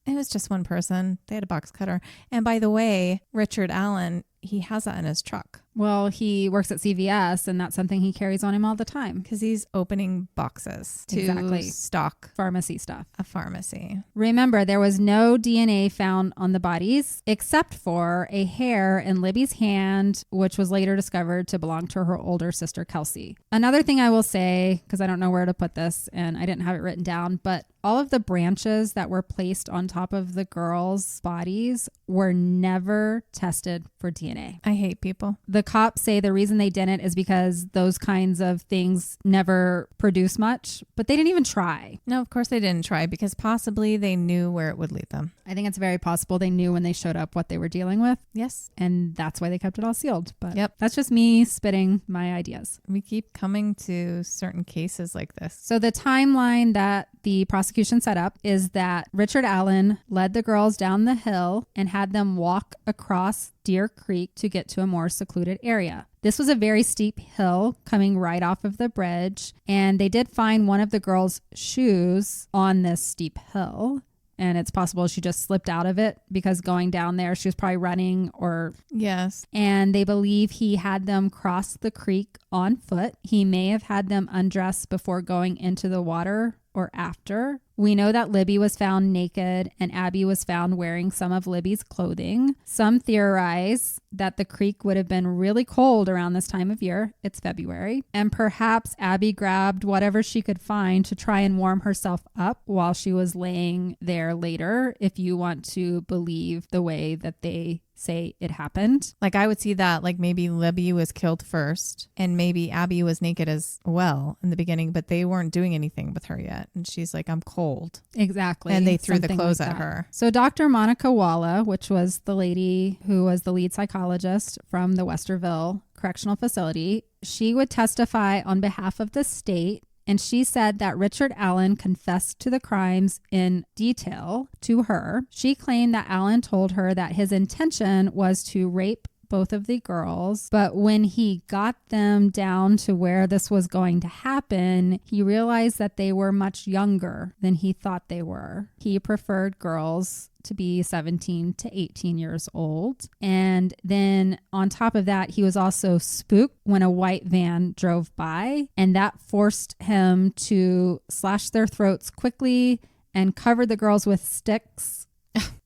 It was just one person. They had a box cutter. And by the way, Richard Allen, he has that in his truck. Well, he works at CVS, and that's something he carries on him all the time. Because he's opening boxes to stock pharmacy stuff. A pharmacy. Remember, there was no DNA found on the bodies except for a hair in Libby's hand, which was later discovered to belong to her older sister, Kelsey. Another thing I will say, because I don't know where to put this and I didn't have it written down, but all of the branches that were placed on top of the girls' bodies were never tested for DNA. I hate people. The cops say the reason they didn't is because those kinds of things never produce much, but they didn't even try. No, of course they didn't try because possibly they knew where it would lead them. I think it's very possible they knew when they showed up what they were dealing with. Yes. And that's why they kept it all sealed. But that's just me spitting my ideas. We keep coming to certain cases like this. So the timeline that the prosecution set up is that Richard Allen led the girls down the hill and had them walk across Deer Creek to get to a more secluded area. This was a very steep hill coming right off of the bridge, and they did find one of the girls' shoes on this steep hill. And it's possible she just slipped out of it because going down there, she was probably running or... Yes. And they believe he had them cross the creek on foot. He may have had them undress before going into the water or after. We know that Libby was found naked and Abby was found wearing some of Libby's clothing. Some theorize that the creek would have been really cold around this time of year. It's February. And perhaps Abby grabbed whatever she could find to try and warm herself up while she was laying there later, if you want to believe the way that they say it happened. Like I would see that like maybe Libby was killed first and maybe Abby was naked as well in the beginning, but they weren't doing anything with her yet. And she's like, I'm cold. Exactly. And they threw the Something clothes like at that. her. So Dr. Monica Walla, which was the lady who was the lead psychologist from the Westerville Correctional Facility, she would testify on behalf of the state. And she said that Richard Allen confessed to the crimes in detail to her. She claimed that Allen told her that his intention was to rape both of the girls, but when he got them down to where this was going to happen, he realized that they were much younger than he thought they were. He preferred girls to be 17 to 18 years old. And then on top of that, he was also spooked when a white van drove by, and that forced him to slash their throats quickly and cover the girls with sticks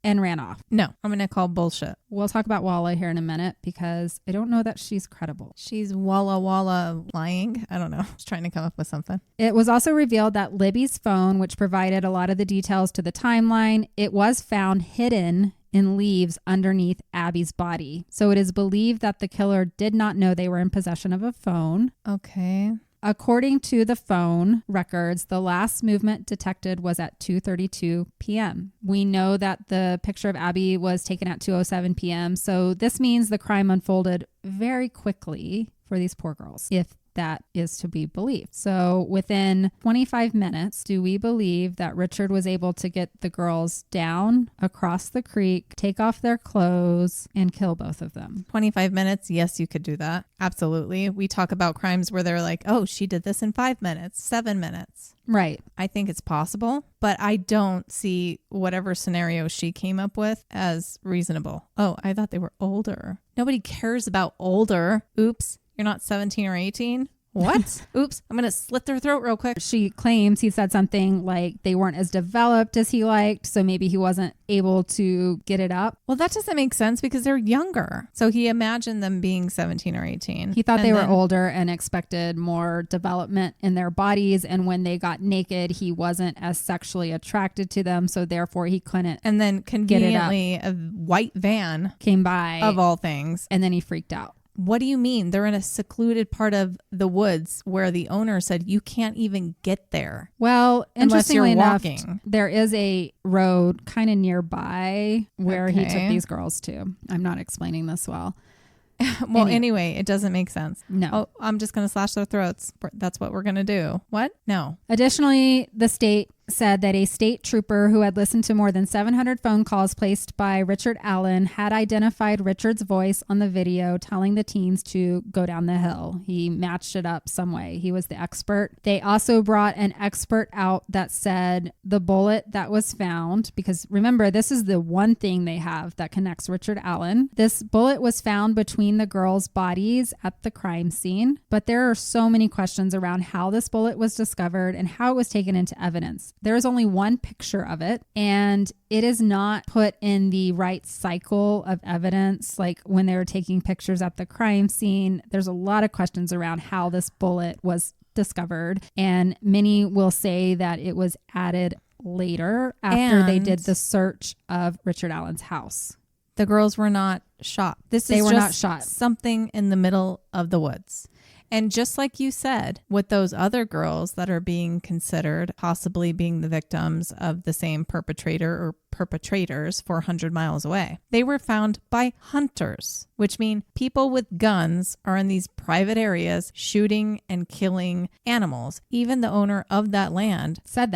and ran off. No, I'm going to call bullshit. We'll talk about Walla here in a minute because I don't know that she's credible. She's walla lying. I don't know. I was trying to come up with something. It was also revealed that Libby's phone, which provided a lot of the details to the timeline, it was found hidden in leaves underneath Abby's body. So it is believed that the killer did not know they were in possession of a phone. Okay. According to the phone records, the last movement detected was at 2:32 p.m. We know that the picture of Abby was taken at 2:07 p.m. So this means the crime unfolded very quickly for these poor girls, if that is to be believed. So within 25 minutes, do we believe that Richard was able to get the girls down across the creek, take off their clothes, and kill both of them? 25 minutes? Yes, you could do that. Absolutely. We talk about crimes where they're like, oh, she did this in 5 minutes, 7 minutes. Right. I think it's possible, but I don't see whatever scenario she came up with as reasonable. Oh, I thought they were older. Nobody cares about older. Oops. You're not 17 or 18? What? Oops, I'm going to slit their throat real quick. She claims he said something like they weren't as developed as he liked, so maybe he wasn't able to get it up. Well, that doesn't make sense because they're younger. So he imagined them being 17 or 18. He thought they were older and expected more development in their bodies. And when they got naked, he wasn't as sexually attracted to them. So therefore he couldn't. And then conveniently a white van came by, of all things. And then he freaked out. What do you mean? They're in a secluded part of the woods where the owner said you can't even get there. Well, interestingly enough, walking. There is a road kind of nearby where he took these girls to. I'm not explaining this well. Well, anyway, it doesn't make sense. No. Oh, I'm just going to slash their throats. That's what we're going to do. What? No. Additionally, the state said that a state trooper who had listened to more than 700 phone calls placed by Richard Allen had identified Richard's voice on the video telling the teens to go down the hill. He matched it up some way. He was the expert. They also brought an expert out that said the bullet that was found, because remember, this is the one thing they have that connects Richard Allen. This bullet was found between the girls' bodies at the crime scene, but there are so many questions around how this bullet was discovered and how it was taken into evidence. There is only one picture of it, and it is not put in the right cycle of evidence. Like when they were taking pictures at the crime scene, there's a lot of questions around how this bullet was discovered, and many will say that it was added later after they did the search of Richard Allen's house. The girls were not shot. They were not shot. Something in the middle of the woods. And just like you said, with those other girls that are being considered possibly being the victims of the same perpetrator or perpetrators 400 miles away, they were found by hunters, which mean people with guns are in these private areas shooting and killing animals. Even the owner of that land said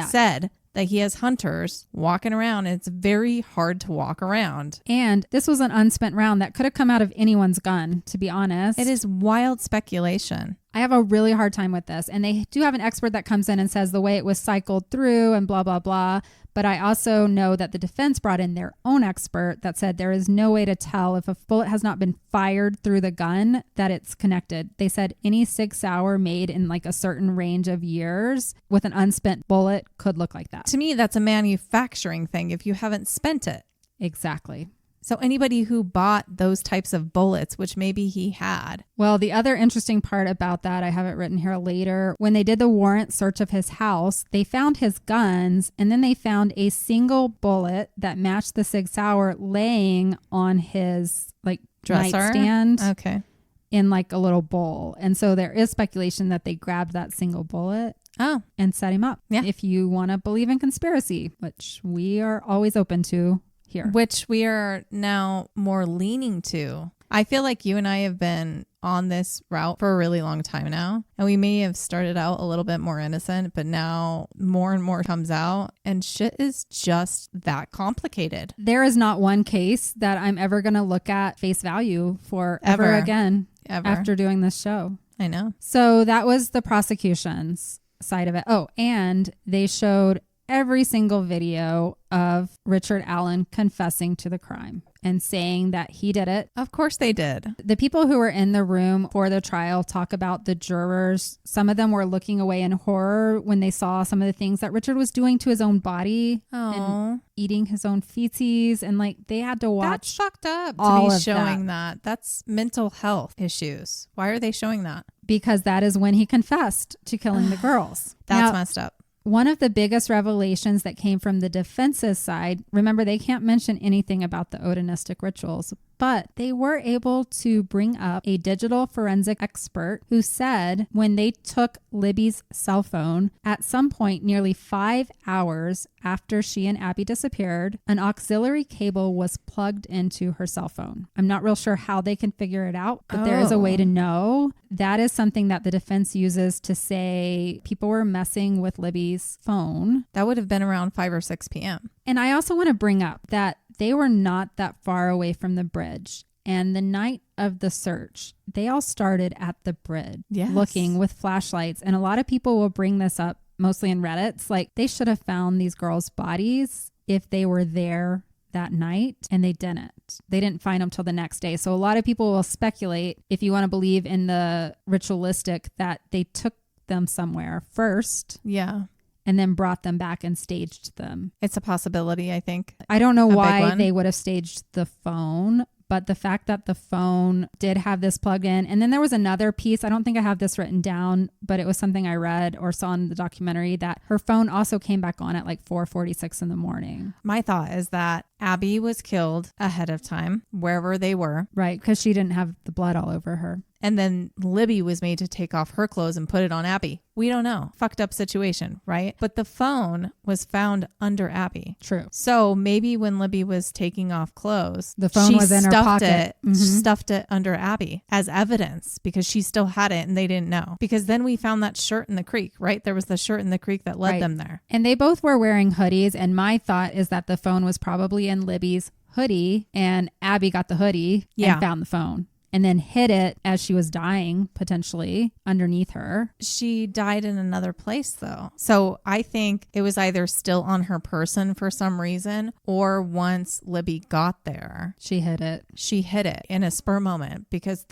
that he has hunters walking around, and it's very hard to walk around. And this was an unspent round that could have come out of anyone's gun, to be honest. It is wild speculation. I have a really hard time with this. And they do have an expert that comes in and says the way it was cycled through and blah, blah, blah. But I also know that the defense brought in their own expert that said there is no way to tell if a bullet has not been fired through the gun that it's connected. They said any SIG Sauer made in like a certain range of years with an unspent bullet could look like that. To me, that's a manufacturing thing if you haven't spent it. Exactly. So anybody who bought those types of bullets, which maybe he had. Well, the other interesting part about that, I have it written here later, when they did the warrant search of his house, they found his guns, and then they found a single bullet that matched the SIG Sauer laying on his like dresser nightstand. Okay. In like a little bowl. And so there is speculation that they grabbed that single bullet. Oh. And set him up. Yeah. If you want to believe in conspiracy, which we are always open to. Here. Which we are now more leaning to. I feel like you and I have been on this route for a really long time now. And we may have started out a little bit more innocent, but now more and more comes out and shit is just that complicated. There is not one case that I'm ever going to look at face value for ever again after doing this show. I know. So that was the prosecution's side of it. Oh, and they showed every single video of Richard Allen confessing to the crime and saying that he did it. Of course they did. The people who were in the room for the trial talk about the jurors. Some of them were looking away in horror when they saw some of the things that Richard was doing to his own body and eating his own feces. And like they had to watch. That's fucked up all to be of showing that. That's mental health issues. Why are they showing that? Because that is when he confessed to killing the girls. That's messed up. One of the biggest revelations that came from the defense's side, remember they can't mention anything about the odonistic rituals, but they were able to bring up a digital forensic expert who said when they took Libby's cell phone, at some point nearly 5 hours after she and Abby disappeared, an auxiliary cable was plugged into her cell phone. I'm not real sure how they can figure it out, but there is a way to know. That is something that the defense uses to say people were messing with Libby's phone. That would have been around 5 or 6 p.m. And I also want to bring up that they were not that far away from the bridge. And the night of the search, they all started at the bridge looking with flashlights. And a lot of people will bring this up, mostly in Reddits. Like they should have found these girls' bodies if they were there that night, and they didn't. They didn't find them till the next day. So a lot of people will speculate, if you want to believe in the ritualistic, that they took them somewhere first. Yeah. And then brought them back and staged them. It's a possibility, I think. I don't know why they would have staged the phone, but the fact that the phone did have this plugged in. And then there was another piece. I don't think I have this written down, but it was something I read or saw in the documentary that her phone also came back on at like 4:46 in the morning. My thought is that Abby was killed ahead of time, wherever they were. Right, because she didn't have the blood all over her. And then Libby was made to take off her clothes and put it on Abby. We don't know. Fucked up situation, right? But the phone was found under Abby. True. So maybe when Libby was taking off clothes, The phone was in her pocket. Stuffed it under Abby as evidence because she still had it and they didn't know. Because then we found that shirt in the creek, right? There was the shirt in the creek that led them there. And they both were wearing hoodies. And my thought is that the phone was probably in Libby's hoodie and Abby got the hoodie and found the phone. And then hid it as she was dying, potentially, underneath her. She died in another place, though. So I think it was either still on her person for some reason, or once Libby got there, she hid it. She hid it in a spur moment because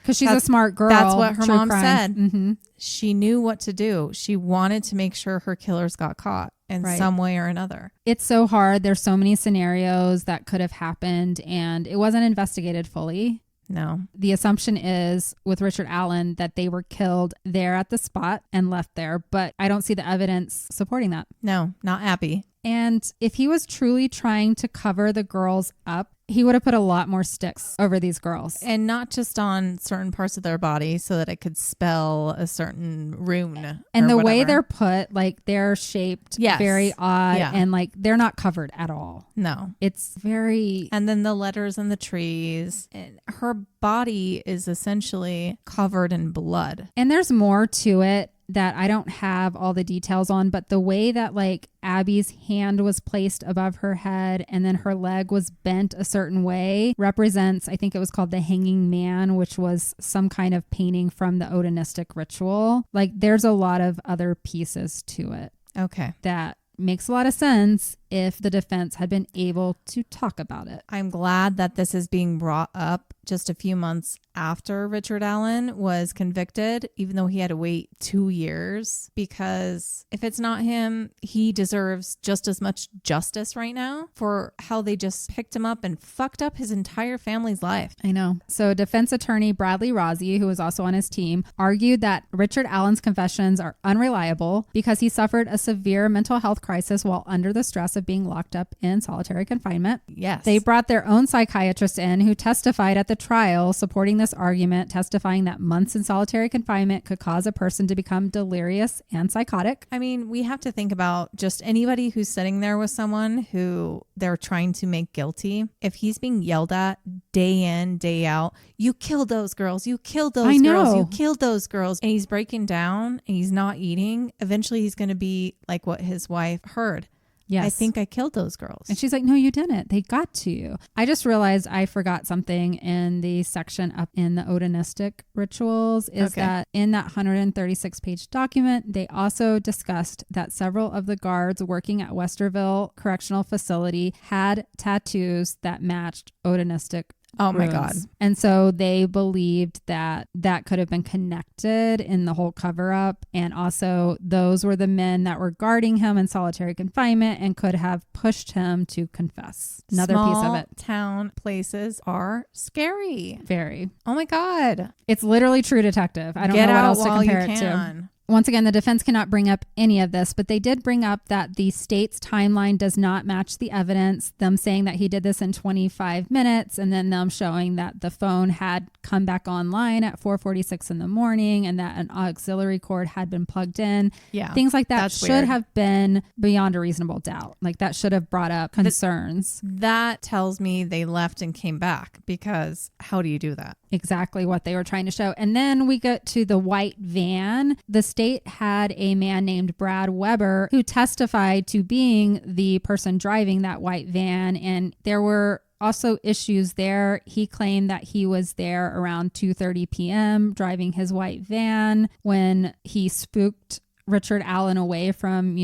she's a smart girl. That's what her mom said. Mm-hmm. She knew what to do. She wanted to make sure her killers got caught in some way or another. It's so hard. There's so many scenarios that could have happened, and it wasn't investigated fully. No. The assumption is with Richard Allen that they were killed there at the spot and left there, but I don't see the evidence supporting that. No, not Abby. And if he was truly trying to cover the girls up, he would have put a lot more sticks over these girls. And not just on certain parts of their body so that it could spell a certain rune. And the whatever. way they're put, like they're shaped very odd and like they're not covered at all. No. It's very... And then the letters in the trees. And her body is essentially covered in blood. And there's more to it that I don't have all the details on, but the way that like Abby's hand was placed above her head and then her leg was bent a certain way represents, I think it was called the Hanging Man, which was some kind of painting from the Odinistic ritual. Like there's a lot of other pieces to it. Okay. That makes a lot of sense if the defense had been able to talk about it. I'm glad that this is being brought up just a few months after Richard Allen was convicted, even though he had to wait 2 years, because if it's not him, he deserves just as much justice right now for how they just picked him up and fucked up his entire family's life. I know. So defense attorney Bradley Rozzi, who was also on his team, argued that Richard Allen's confessions are unreliable because he suffered a severe mental health crisis while under the stress of being locked up in solitary confinement. Yes. They brought their own psychiatrist in who testified at the trial supporting this argument, testifying that months in solitary confinement could cause a person to become delirious and psychotic. I mean, we have to think about just anybody who's sitting there with someone who they're trying to make guilty. If he's being yelled at day in, day out, you killed those girls, you killed those girls, you killed those girls, and he's breaking down and he's not eating, eventually he's going to be like what his wife heard. Yes. I think I killed those girls. And she's like, no, you didn't. They got to you. I just realized I forgot something in the section up in the Odinistic rituals is that in that 136 page document, they also discussed that several of the guards working at Westerville Correctional Facility had tattoos that matched Odinistic. Oh my God. And so they believed that that could have been connected in the whole cover up. And also those were the men that were guarding him in solitary confinement and could have pushed him to confess. Another piece of it. Town places are scary. Very. Oh my God. It's literally True Detective. I don't know what else to compare it to. Once again, the defense cannot bring up any of this, but they did bring up that the state's timeline does not match the evidence, them saying that he did this in 25 minutes, and then them showing that the phone had come back online at 4:46 in the morning and that an auxiliary cord had been plugged in. Yeah. Things like that should have been beyond a reasonable doubt. Like that should have brought up concerns. That tells me they left and came back, because how do you do that? Exactly what they were trying to show. And then we get to the white van. The state had a man named Brad Weber who testified to being the person driving that white van. And there were also issues there. He claimed that he was there around 2:30 p.m. driving his white van when he spooked Richard Allen away from,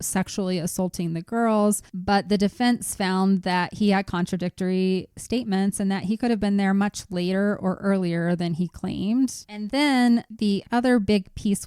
sexually assaulting the girls. But the defense found that he had contradictory statements and that he could have been there much later or earlier than he claimed. And then the other big piece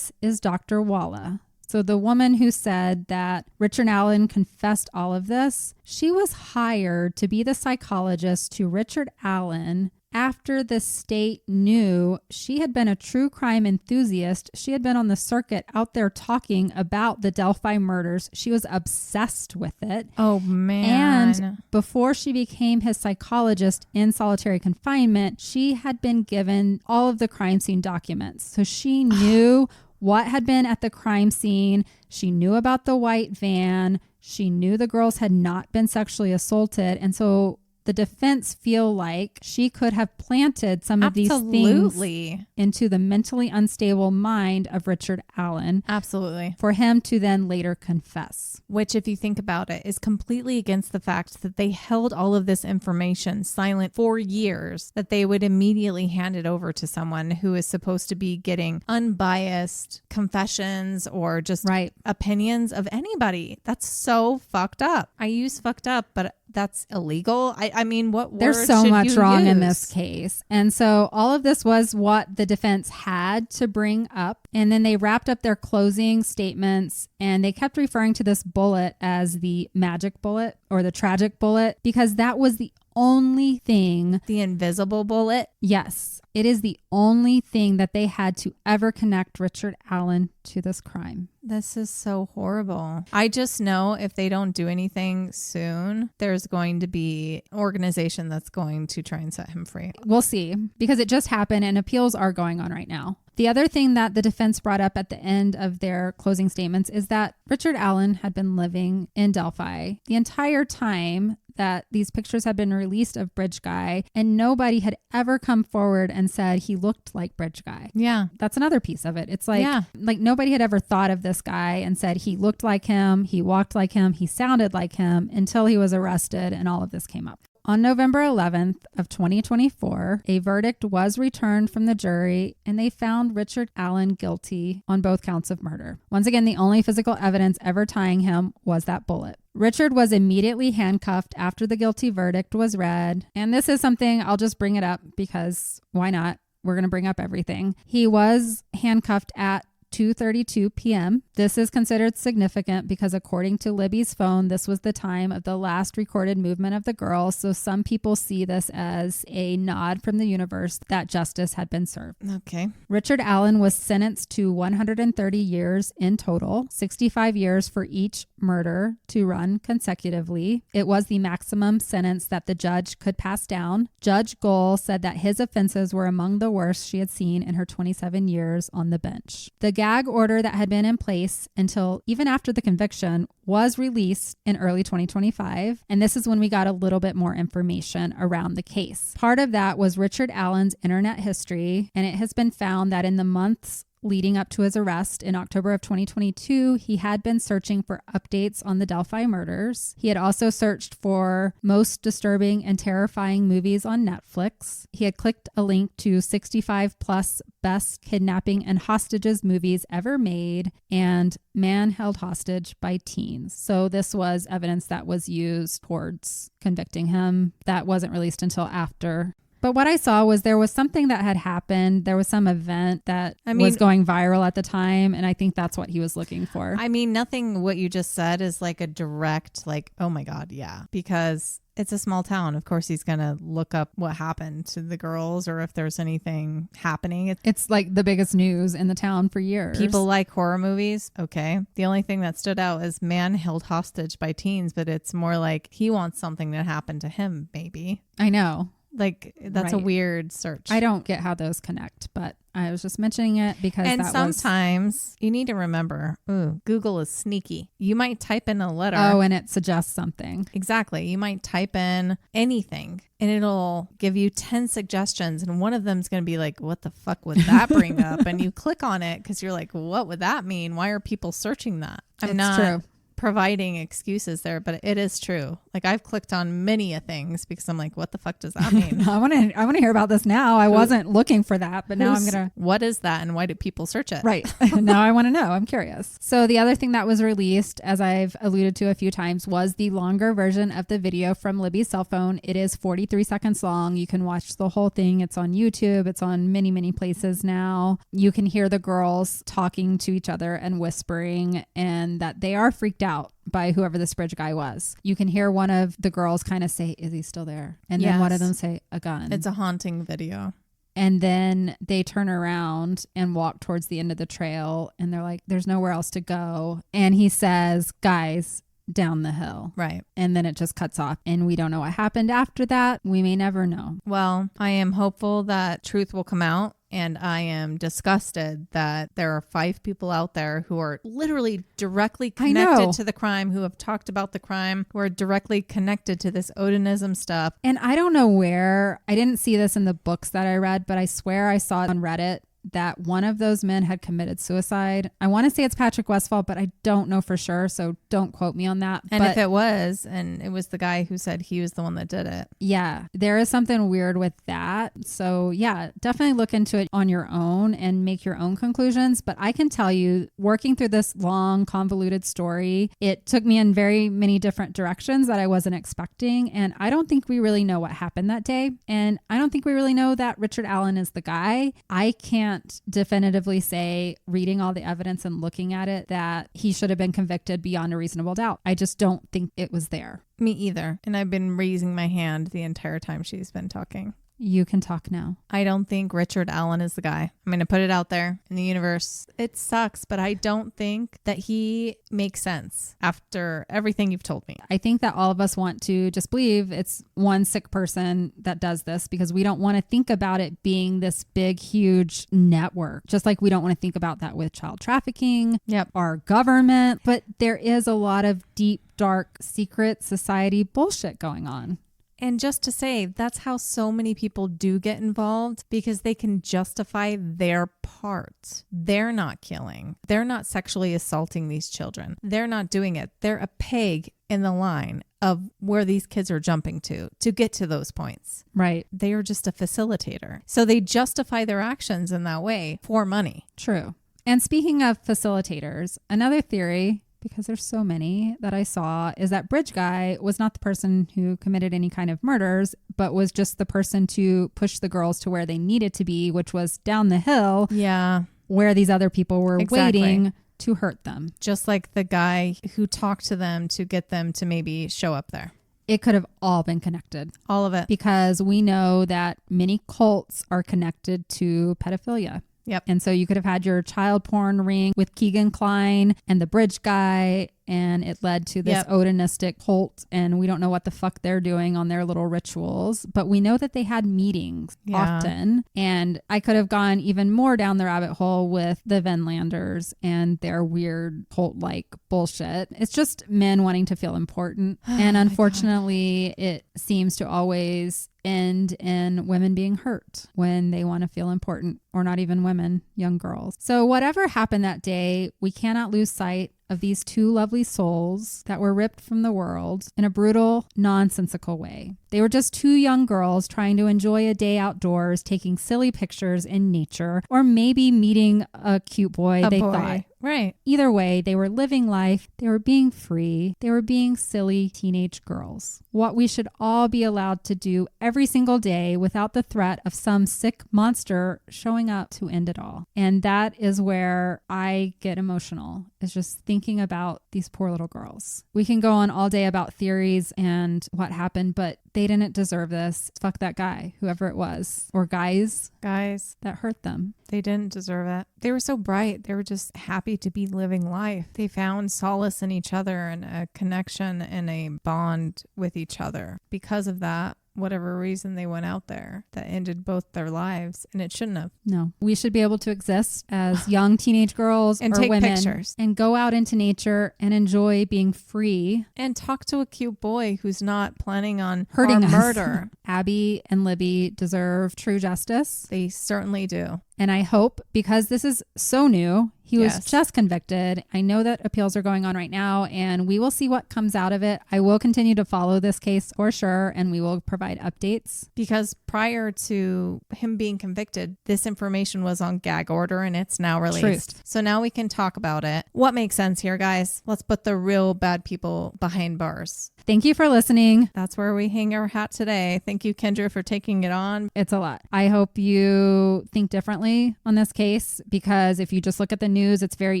is Dr. Walla. So the woman who said that Richard Allen confessed all of this, she was hired to be the psychologist to Richard Allen after the state knew she had been a true crime enthusiast. She had been on the circuit out there talking about the Delphi murders. She was obsessed with it. Oh, man. And before she became his psychologist in solitary confinement, she had been given all of the crime scene documents. So she knew what had been at the crime scene. She knew about the white van. She knew the girls had not been sexually assaulted. And so the defense feel like she could have planted some of these things into the mentally unstable mind of Richard Allen. Absolutely. For him to then later confess. Which, if you think about it, is completely against the fact that they held all of this information silent for years, that they would immediately hand it over to someone who is supposed to be getting unbiased confessions or just opinions of anybody. That's so fucked up. I use fucked up, but that's illegal. I mean, what word There's so should much you wrong use? in this case. And so all of this was what the defense had to bring up. And then they wrapped up their closing statements and they kept referring to this bullet as the magic bullet or the tragic bullet because that was the only thing. The invisible bullet? Yes. It is the only thing that they had to ever connect Richard Allen to this crime. This is so horrible. I just know if they don't do anything soon, there's going to be an organization that's going to try and set him free. We'll see, because it just happened and appeals are going on right now. The other thing that the defense brought up at the end of their closing statements is that Richard Allen had been living in Delphi the entire time that these pictures had been released of Bridge Guy, and nobody had ever come forward and said he looked like Bridge Guy. Yeah. That's another piece of it. It's like nobody had ever thought of this guy and said he looked like him, he walked like him, he sounded like him until he was arrested and all of this came up. On November 11th of 2024, a verdict was returned from the jury and they found Richard Allen guilty on both counts of murder. Once again, the only physical evidence ever tying him was that bullet. Richard was immediately handcuffed after the guilty verdict was read. And this is something, I'll just bring it up because why not? We're going to bring up everything. He was handcuffed at 2:32 p.m. This is considered significant because according to Libby's phone, this was the time of the last recorded movement of the girls. So some people see this as a nod from the universe that justice had been served. Okay. Richard Allen was sentenced to 130 years in total, 65 years for each murder to run consecutively. It was the maximum sentence that the judge could pass down. Judge Gohl said that his offenses were among the worst she had seen in her 27 years on the bench. The gag order that had been in place until even after the conviction was released in early 2025. And this is when we got a little bit more information around the case. Part of that was Richard Allen's internet history. And it has been found that in the months leading up to his arrest in October of 2022, he had been searching for updates on the Delphi murders. He had also searched for most disturbing and terrifying movies on Netflix. He had clicked a link to 65 plus best kidnapping and hostages movies ever made and man held hostage by teens. So this was evidence that was used towards convicting him. That wasn't released until after. But what I saw was there was something that had happened. There was some event that was going viral at the time. And I think that's what he was looking for. I mean, nothing what you just said is like a direct, like, oh my God, yeah. Because it's a small town. Of course, he's going to look up what happened to the girls or if there's anything happening. It's like the biggest news in the town for years. People like horror movies. Okay. The only thing that stood out is man held hostage by teens, but it's more like he wants something to happen to him, maybe. I know. Like, that's a weird search. I don't get how those connect, but I was just mentioning it because sometimes you need to remember, Google is sneaky. You might type in a letter. Oh, and it suggests something. Exactly. You might type in anything and it'll give you 10 suggestions. And one of them is going to be like, what the fuck would that bring up? And you click on it because you're like, what would that mean? Why are people searching that? It's true. Providing excuses there, but it is true. Like I've clicked on many a things because I'm like, what the fuck does that mean? I want to hear about this now. I wasn't looking for that, but now I'm going to. What is that and why do people search it? Right. Now I want to know. I'm curious. So the other thing that was released, as I've alluded to a few times, was the longer version of the video from Libby's cell phone. It is 43 seconds long. You can watch the whole thing. It's on YouTube. It's on many, many places now. You can hear the girls talking to each other and whispering and that they are freaked out. by whoever this bridge guy was. You can hear one of the girls kind of say, is he still there? And then one of them say, a gun. It's a haunting video. And then they turn around and walk towards the end of the trail and they're like, there's nowhere else to go. And he says, guys, down the hill. Right. And then it just cuts off and we don't know what happened after that. We may never know. Well, I am hopeful that truth will come out. And I am disgusted that there are 5 people out there who are literally directly connected to the crime, who have talked about the crime, who are directly connected to this Odinism stuff. And I don't know where, I didn't see this in the books that I read, but I swear I saw it on Reddit that one of those men had committed suicide. I want to say it's Patrick Westphal, but I don't know for sure. So don't quote me on that. And if it was, and it was the guy who said he was the one that did it. Yeah, there is something weird with that. So yeah, definitely look into it on your own and make your own conclusions. But I can tell you, working through this long, convoluted story, it took me in very many different directions that I wasn't expecting. And I don't think we really know what happened that day. And I don't think we really know that Richard Allen is the guy. I can't definitively say, reading all the evidence and looking at it, that he should have been convicted beyond a reasonable doubt. I just don't think it was there. Me either. And I've been raising my hand the entire time she's been talking. You can talk now. I don't think Richard Allen is the guy. I'm going to put it out there in the universe. It sucks, but I don't think that he makes sense after everything you've told me. I think that all of us want to just believe it's one sick person that does this because we don't want to think about it being this big, huge network. Just like we don't want to think about that with child trafficking, our government. But there is a lot of deep, dark, secret society bullshit going on. And just to say, that's how so many people do get involved, because they can justify their part. They're not killing. They're not sexually assaulting these children. They're not doing it. They're a peg in the line of where these kids are jumping to get to those points. Right. They are just a facilitator. So they justify their actions in that way for money. True. And speaking of facilitators, another theory, because there's so many that I saw, is that bridge guy was not the person who committed any kind of murders, but was just the person to push the girls to where they needed to be, which was down the hill. Yeah. Where these other people were waiting to hurt them. Just like the guy who talked to them to get them to maybe show up there. It could have all been connected. All of it. Because we know that many cults are connected to pedophilia. Yep. And so you could have had your child porn ring with Keegan Kline and the bridge guy, and it led to this Odinistic cult, and we don't know what the fuck they're doing on their little rituals, but we know that they had meetings often. And I could have gone even more down the rabbit hole with the Venlanders and their weird cult-like bullshit. It's just men wanting to feel important. And unfortunately, it seems to always end in women being hurt when they want to feel important, or not even women, young girls. So whatever happened that day, we cannot lose sight of these 2 lovely souls that were ripped from the world in a brutal, nonsensical way. They were just 2 young girls trying to enjoy a day outdoors, taking silly pictures in nature, or maybe meeting a cute boy they thought. Right. Either way, they were living life. They were being free. They were being silly teenage girls. What we should all be allowed to do every single day without the threat of some sick monster showing up to end it all. And that is where I get emotional, is just thinking about these poor little girls. We can go on all day about theories and what happened, but they didn't deserve this. Fuck that guy, whoever it was, or guys that hurt them. They didn't deserve it. They were so bright. They were just happy to be living life. They found solace in each other and a connection and a bond with each other. Because of that, whatever reason they went out there, that ended both their lives, and it shouldn't have. No, we should be able to exist as young teenage girls and or take women pictures and go out into nature and enjoy being free and talk to a cute boy who's not planning on hurting us. Murder. Abby and Libby deserve true justice. They certainly do. And I hope, because this is so new, he was just convicted. I know that appeals are going on right now, and we will see what comes out of it. I will continue to follow this case for sure, and we will provide updates. Because prior to him being convicted, this information was on gag order, and it's now released. Truth. So now we can talk about it. What makes sense here, guys? Let's put the real bad people behind bars. Thank you for listening. That's where we hang our hat today. Thank you, Kendra, for taking it on. It's a lot. I hope you think differently on this case, because if you just look at the news, it's very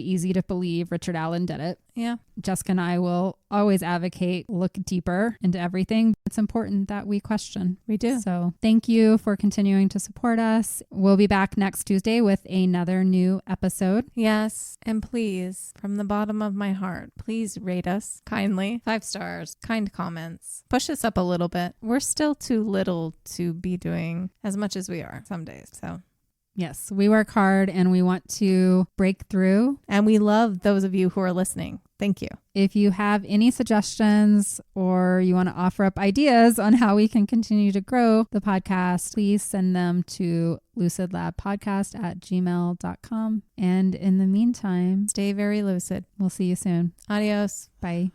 easy to believe Richard Allen did it. Yeah. Jessica and I will always advocate, look deeper into everything. It's important that we question. We do. So thank you for continuing to support us. We'll be back next Tuesday with another new episode. Yes. And please, from the bottom of my heart, please rate us kindly. 5 stars, kind comments. Push us up a little bit. We're still too little to be doing as much as we are some days. So yes, we work hard and we want to break through. and we love those of you who are listening. Thank you. If you have any suggestions or you want to offer up ideas on how we can continue to grow the podcast, please send them to lucidlabpodcast@gmail.com. And in the meantime, Stay very lucid. we'll see you soon. Adios. Bye.